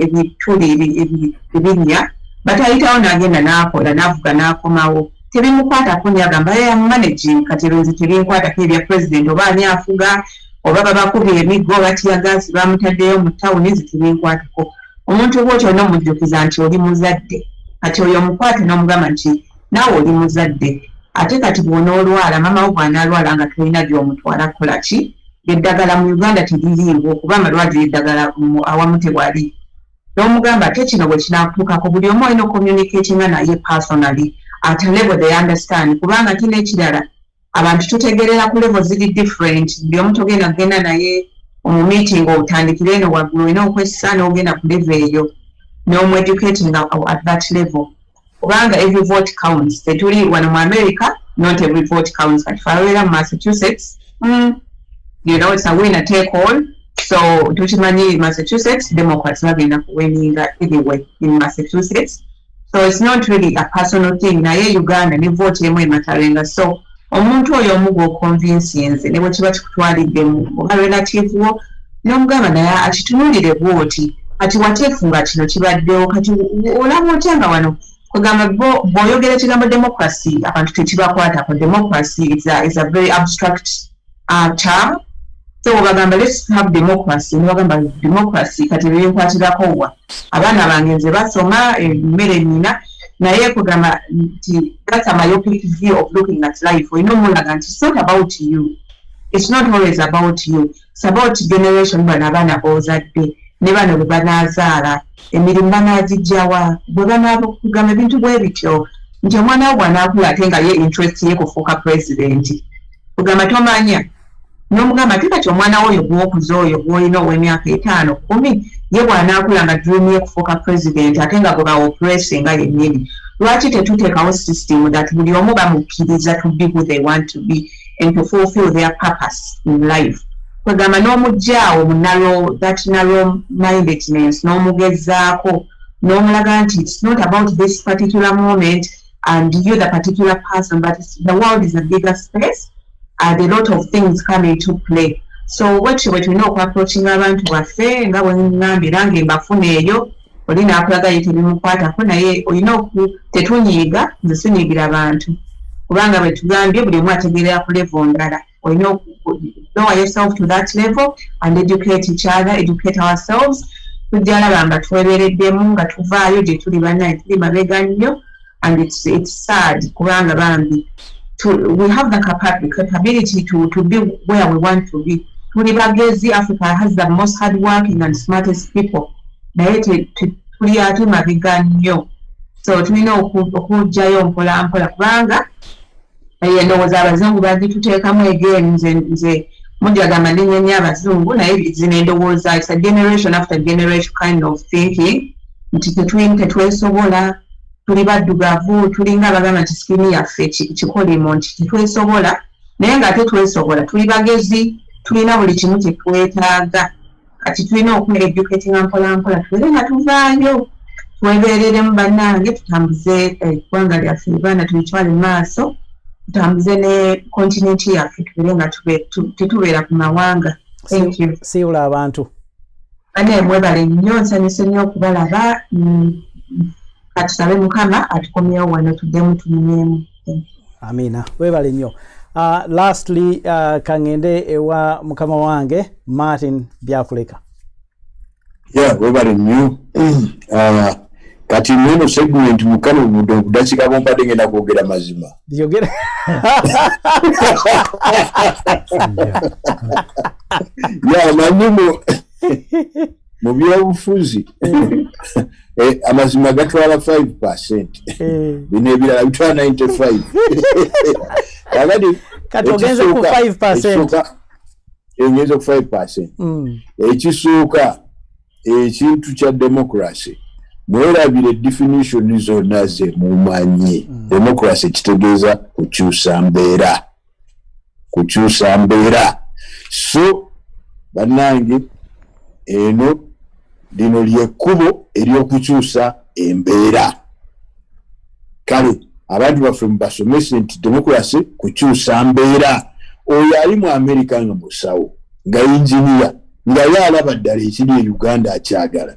ebituli ebinnya batayitawo n'agenda n'akola n'avuga n'akomawo tebimukwatako nyagamba managing kati ebintu tebinkwatako ebya president oba ani afuga oba babakubye emiggo batiyagazi bamutaddeyo mu tawuni nzi tebinkwatako. Omuntu bw'otyo n'omujjukiza nti oli muzadde kati oyo omukwate n'omugamba nti naawe oli muzadde ate kati bw'onoolwala mama wo bw'anaalwala nga tolina gy'omutwala kukola ki eddagala mu Uganda teririiwo kuba amalwaliro eddagala awamu tewali n'omugamba ate kino bwe kinaakutukako buli omu olina communicatinga naye personally at a level they understand kubanga kino ekirala abantu tutegerera ku level ziri different buli omu togenda kugenda naye omu meeting otandikire eno waggulu olina okwessa n'ogenda ku level eyo n'omu-educating at that level kubanga every vote counts. Tetuli wano mu America not every vote counts. Kati faweera mu Massachusetts you know it's a winner take all. So tukimanyi Massachusetts Democrats bagenda kuweninga anyway in Massachusetts. So it's not really a personal thing. Naye Uganda ne vote emu ematalenga. So omuntu oyo omugo convince ne bwe kiba kikutwalidde mu relative wo n'omugamba naye akitunuulire bwoti kati wateefunga kino kibaddewo kati olaba otya nga wano kugamba bw'oyogera ekigambo democracy abantu tekibakwatako. Democracy is a very abstract term. So bagamba let's have democracy bagamba democracy kati binkwatiraako wa abaana bange nze basoma emmere nina naye kugamba nti that's a myopic view of looking at life. Olina omulaga nti it's not about you, it's not always about you, it's about generation bano abaana b'ozadde ne bano bwe banaazaala emirimu banaagijjawa bwe banaaba okugamba ebintu bwe bityo nti omwana wo bw'anaakula ate nga ye interest ye kufuuka pulezidenti kugamba tomanya n'omugamba ate kati omwana wo oyo gw'okuza oyo gw'olina ow'emyaka 5-10 ye bw'anaakula nga dream ye kufuuka pulezidenti ate nga bwe baoppuresinga yennyini lwaki tetuteekawo system that buli omu bamukkiriza to be who they want to be and to fulfill their purpose in life kwegamba n'omuggyaawo mu that narrow mindedness n'omugezaako n'omulaga nti it's not about this particular moment and you're the particular person but the world is a bigger space and a lot of things come into play so bwetyo bwe tulina okwaprochinga abantu baffe nga bwe ŋŋambira ng'embafuna eyo oli naakulaga ye tebimukwatako naye olina tetunyiiga nze sinyiigira abantu kubanga bwe tugambye buli omu ategeerera ku level ndala olina lower yourself to that level and educate each other educate ourselves tujja laba nga twebeereddemu nga tuvaayo gye tuli bannaye tuli mabega nnyo and it's sad kubanga bambi we have the capability to be where we want to be tuli bagezi Africa has the most hardworking and smartest people naye tuli ate mabega nnyo so tulina okujjayo mpola mpola kubanga endowooza abazungu bagituteekamu again nze mujagamba nenyenya abazungu naye zino endowooza it's a generation after generation kind of thinking nti tetwesobola tuli baddugavu tulinga abagamba nti sikini yaffe kikolimo nti tetwesobola naye nga ate twesobola tuli bagezi tulina buli kimu kyetwetaaga kati tulina okueducatinga mpola mpola tubeere nga tuvaayo twebeereremu bannange tutambuze eggwanga lyaffe Uganda tulitwale mu maaso tutambuze ne kontinenti yaffe tubeere nga tetubeera ku mawanga siwula abantu bane mwebale nnyo nsanyuse nnyo okubalaba katusabe mukama atukomyewo wano tuddemu tulinyemu amina webale nnyo lastly kangende ewa mukama wange Martin Byakuleka webale nnyo kati neno segment mukano mudo kudachika bompadde ngenda kwogera mazima yogera manyimu mu byobufuzi amazima gatwala 5% bino ebirala bitwala 95 kati ogenze ku 5% engezo ku 5% ekisooka ekintu kya democracy mwerabire definition zonna ze mumanyi democracy kitegeeza kukyusa mbeera so bannange eno lino lyekkubo ery'okukyusa embeera kale abantu baffe mubasomese nti democracy kukyusa mbeera oyo ali mu America nga musawo nga injiniya nga yalaba ddala ekiri e Uganda akyagala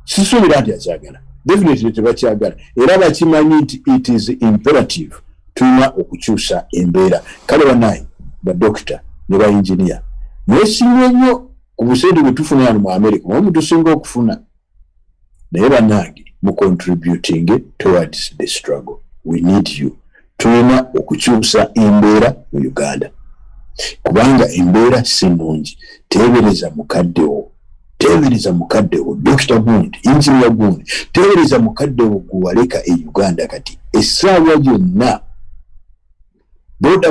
sisuubira nti akyagala definitely tebakyagala era bakimanyi nti it is imperative tulina okukyusa embeera kale banaye badokita ne bainjiniya mwesimye nnyo ku busente bwe tufuna wano mu America mwe mutusinga okufuna naye bannange mu contributing towards the struggle we need you tulina okukyusa embeera mu Uganda kubanga embeera si nnungi teebereza mukaddewo dokita gundi injiniya gundi teebereza mukaddewo guwaleka e Uganda kati essaawa yonna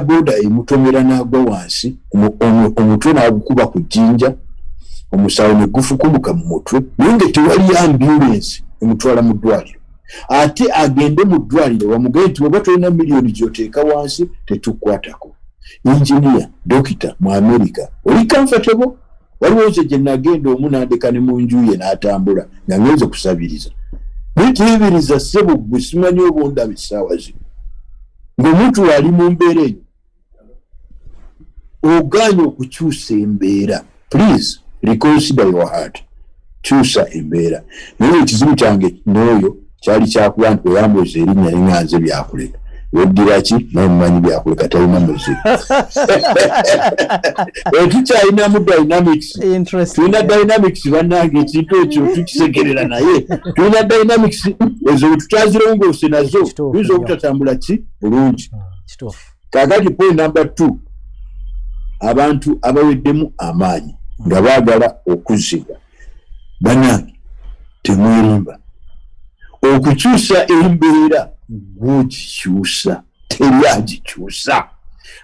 boda emutomera n'agwa wansi omutwe n'agukuba ku jjinja omusawo ne gufukumuka mu mutwe naye tewali ambulance emutwala mu ddwaliro ate agende mu ddwaliro bamugende nti bweba tolina miliyoni gy'oteeka wansi tetukwatako injiniya dokita mu America oli comfortable waliwo nze gye nagenda omu n'andeka ne mu nju ye n'atambula nga ngenze kusabiriza nteeberiza ssebo gwe simanyi oba ondaba essaawa zino ng'omuntu ali mu mbeera eyo oganye okukyusa embeera please reconsider your heart kyusa embeera naye ekizibu kyange n'oyo kyali kyakuba nti oyambuza erinnya neŋŋanze Byakuleka weddira ki naye mumanyi Byakuleka talina muzibu tukyalinamu dynamics tulina dynamics bannange ekintu ekyo tukisekerera naye tulina dynamics ezo bwe tutyazirongoose nazo tuyinza obutatambula ki bulungi kakati point number 2 abantu abaweddemu amaanyi nga baagala okuziga banange temwerimba okukyusa embeera gwogikyusa teri agikyusa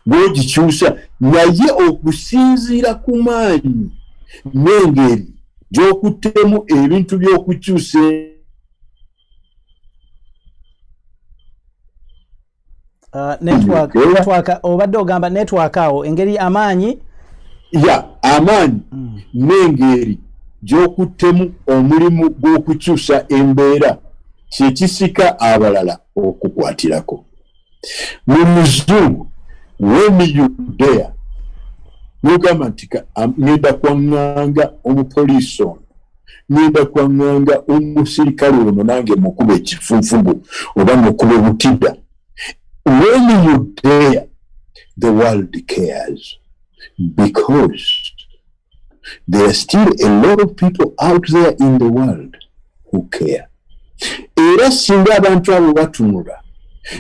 gwogikyusa naye okusinziira ku maanyi n'engeri gy'okuttemu ebintu by'okukyusa network obadde ogamba network awo engeri amaanyi amaanyi n'engeri gy'okuttemu omulimu gw'okukyusa embeera kyekisika abalala okukwatirako. Mu muzungu when you dare n'ogamba nti ngenda kwaŋŋanga omupoliisi ono ngenda kwaŋŋanga omusirikale ono nange mukuba ekifunfugu oba mukuba obutidda. When you dare, the world cares because there are still a lot of people out there in the world who care. Era singa abantu abo batunula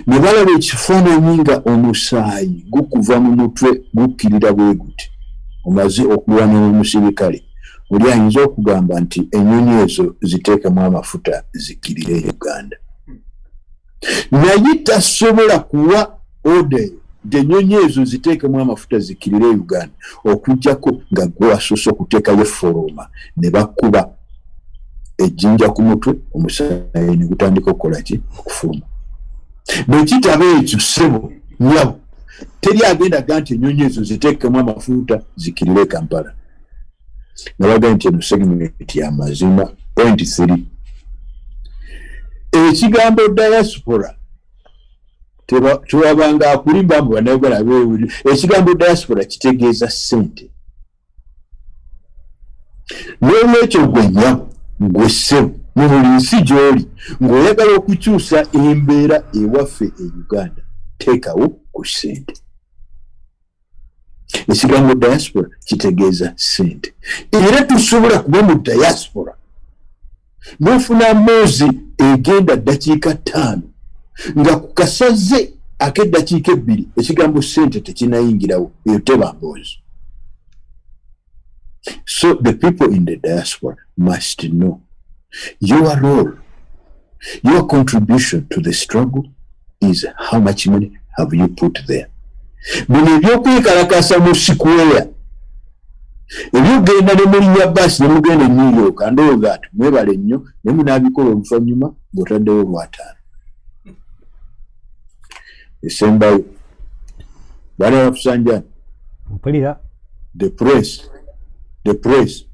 ne balaba ekifaananyi nga omusaayi gukuva mu mutwe gukkirira bwe guti omaze okulwana n'omusirikale, oli ayinza okugamba nti ennyonyi ezo ziteekemu amafuta zikkirire Uganda. Naye tasobola kuwa order ennyonyi ezo ziteekemu amafuta zikkirire Uganda okujjako nga gwe asoose okuteekayo foroma ne bakuba ejjinja ku mutwe omusaayi ne gutandika okukola ki okufuluma. Bwe kitaba ekyo ssebo nyabo teri agendaga nti ennyonyi ezo ziteekemu amafuta zikkirire Kampala. Nabaga nti eno segment y'amazima. Point 3 ekigambo diaspora tewabanga akulimba mbu bannayuganda beewuli. Ekigambo diaspora kitegeeza ssente. N'olwekyo gwe nyabo gwe ssebo mu buli nsi gy'oli ng'oyagala okukyusa embeera ewaffe e Uganda teekawo ku ssente. Ekigambo diaspora kitegeeza ssente. Era tusobola kuba mu diaspora n'ofuna moozi egenda ddakiika 5 nga ku kasaze ak'eddakiika 2 ekigambo ssente tekinayingirawo, eyo teba mboozi. So the people in the diaspora must know your role, your contribution to the struggle is how much money have you put there. Bino ebyokwekalakasa mu sikweya ebyogenda ne mulinya basi ne mugenda New York and all that mwebale nnyo ne munaabikola oluvannyuma ng'otaddewo lwataano. Esembayo bali abakusanjani mpulira the press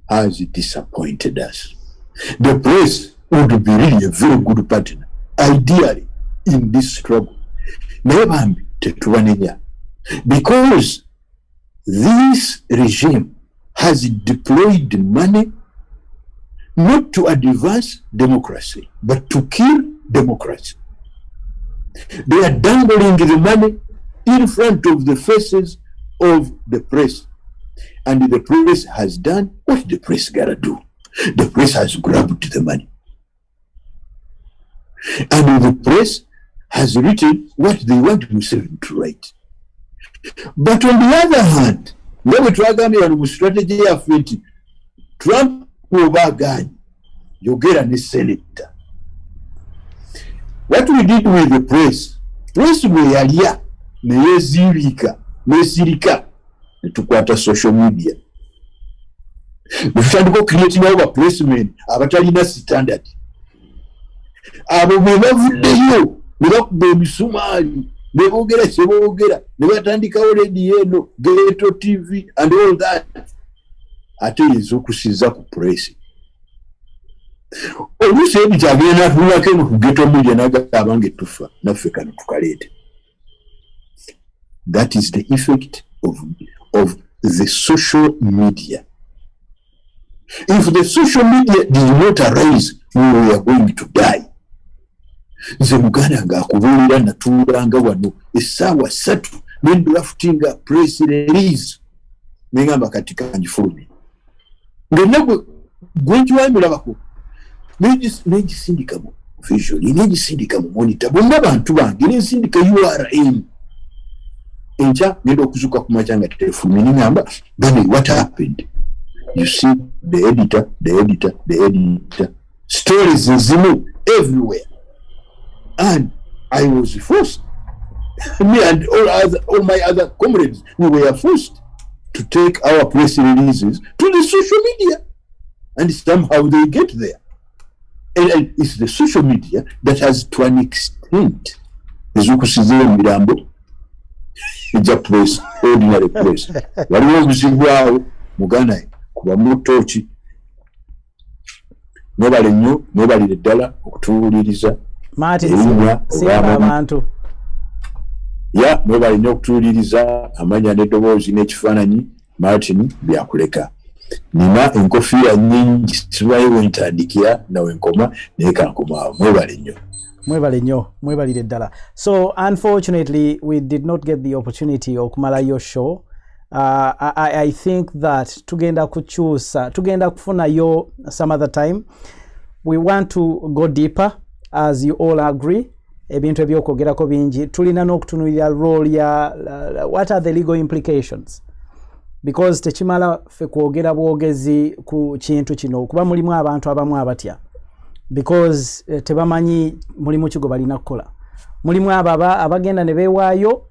has disappointed us. The press would be really a very good partner ideally in this struggle. Naye bambi tetubanenya because this regime has deployed money not to advance democracy but to kill democracy. They are dangling the money in front of the faces of the press, and the press has done what the press gotta do. The press has grabbed the money, and the press has written what they want Museveni to write. But on the other hand, never twagambye mu strategy yaffe nti Trump obaganye yogera ne selector. What we did with the press bwe yalya neyeziirika nesirika netukwata social media netutandika creating aba pressmen abatalina standard. Abo bwe bavuddeyo ne bakuba emisumaali ne boogera kyeboogera ne batandikawo radio eno Ghetto TV and all that ate ez'okusiza ku press. Oluusi ebyo agenda natulako eno ku Ghetto Media n'agamba nga tufa naffe kano tukaleete. That is the effect of the social media. If the social media did not arise, we are going to die. Nze muganda ng'akubuulira natuulanga wano essaawa 3 ne draftinga press release ne ngamba kati kanjifulumye. Ng'enna gwe nkiwamulabako negisindika mu visual negisindika mu monitor bonna bantu bange nensindika URL enkya ngenda okuzuka ku makya nga telefoni ne ngamba gane what happened. you see the editor. Stories zimu everywhere. And I was forced. Me and all my other comrades, we were forced to take our press releases to the social media. And somehow they get there. And it's the social media that has, to an extent, press, ordinary press. Waliwo obuzibwawo muganda kuba mutoki nobale nnyo nobalire ddala okutuwuliriza abantu nobale nnyo okutuwuliriza amanya n'eddoboozi n'ekifaananyi Martin byakuleka. Nina enkofiira nnyingi sibayo ntandikira nawe nkoma naye kankomaawo. Mwebale nnyo. Mwebalire ddala. So unfortunately we did not get the opportunity okumala your show. I think that tugenda kufuna yo some other time. We want to go deeper, as you all agree. Ebintu ebyokogerako bingi tulina n'okutunulira role ya what are the legal implications, because tekimala fe kwogera bwogezi ku kintu kino kuba mulimu abantu abamu abatya, because tebamanyi mulimu kigo balina kukola. Mulimu abagenda ne beewaayo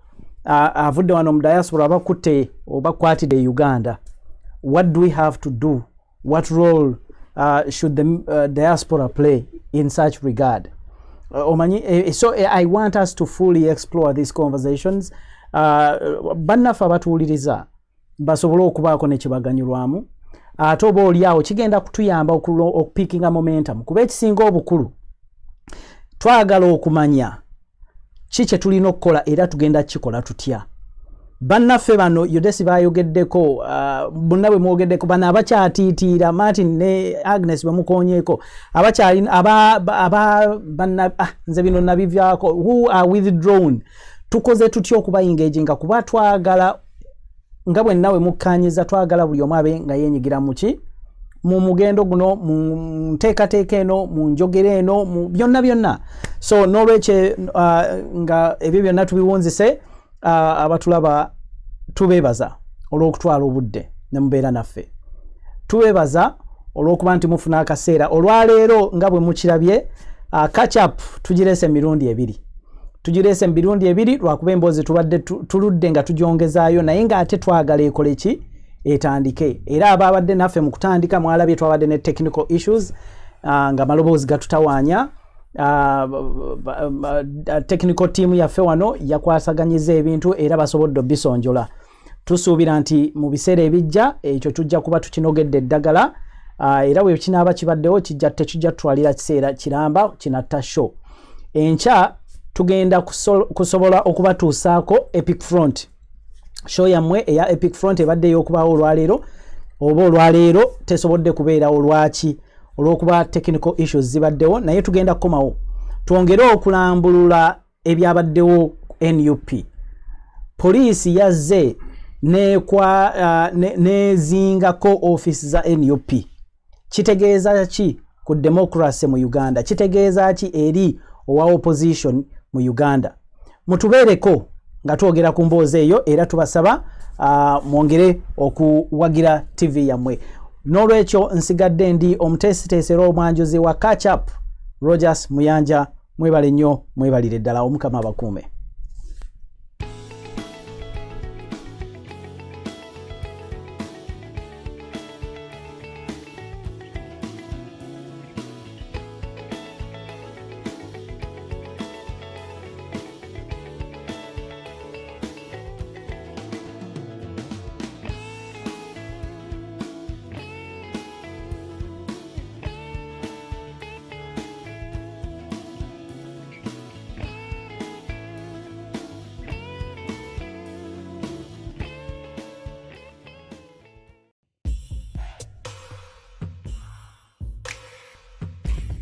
avudde wano mu diaspora abakutte obakwatidde Uganda. What do we have to do? What role should the diaspora play in such regard? So I want us to fully explore these conversations. Bannafa batuwuliriza basobole okubaako ne kibaganyulwamu. Ate oba oliawo kigenda kutuyamba okupickinga momentum. Kuba ekisinga obukulu twagala okumanya kiki tulina okukola era tugenda kikola tutya. Bannaffe bano Yodesi bayogeddeko, bonna bwe mwogeddeko bano abakyatiitiira, Martin ne Agnes bamukonyeeko, abakyali nze bino nabivyako, who are withdrawn. Tukoze tutya okuba engaginga kuba twagala nga bwe nawe mukkanyiza twagala buli omu abe nga yenyigira muki mu mugendo guno, mu nteekateeka eno, mu njogera eno, mu byonna. So n'olwekyo nga ebyo byonna tubiwunzise, abatulaba tubeebaza olw'okutwala obudde ne mubeera naffe. Tubeebaza olw'okuba nti mufuna akaseera. Olwaleero nga bwe mukirabye, catch up tugireese emirundi ebiri lwakuba emboozi tubadde tuludde nga tugyongezaayo, naye ng'ate twagala ekole ki etandike. Era ababadde naffe mu kutandika mwalabye twabadde ne technical issues nga maloboozi gatutawaanya. Technical team yaffe wano yakwasaganyiza ebintu era basobodde obisonjola. Tusuubira nti mu biseera ebijja ekyo tujja kuba tukinogedde eddagala, era bwe kinaaba kibaddewo tekijja tutwalira kiseera kiramba kinatta show. Enkya tugenda kusobola okubatuusaako Epic Front. Show yammwe eya Epic Front ebaddeyo okubaawo olwaleero, oba olwaleero tesobodde kubeerawo lwaki? Olw'okuba technical issues zibaddewo, naye tugenda kukomawo twongere okulambulula ebyabaddewo NUP. Poliisi yazze nezingako office za NUP. Kitegeeza ki ku democracy mu Uganda? Kitegeeza ki eri owa opposition mu Uganda? Mutubeereko nga twogera ku mboozi eyo, era tubasaba mwongere okuwagira TV yammwe. N'olwekyo nsigadde ndi omuteesiteesera omwanjuzi wa Catch Up Rogers Muyanja. Mwebale nnyo, mwebalire ddala, Omukama abakuume.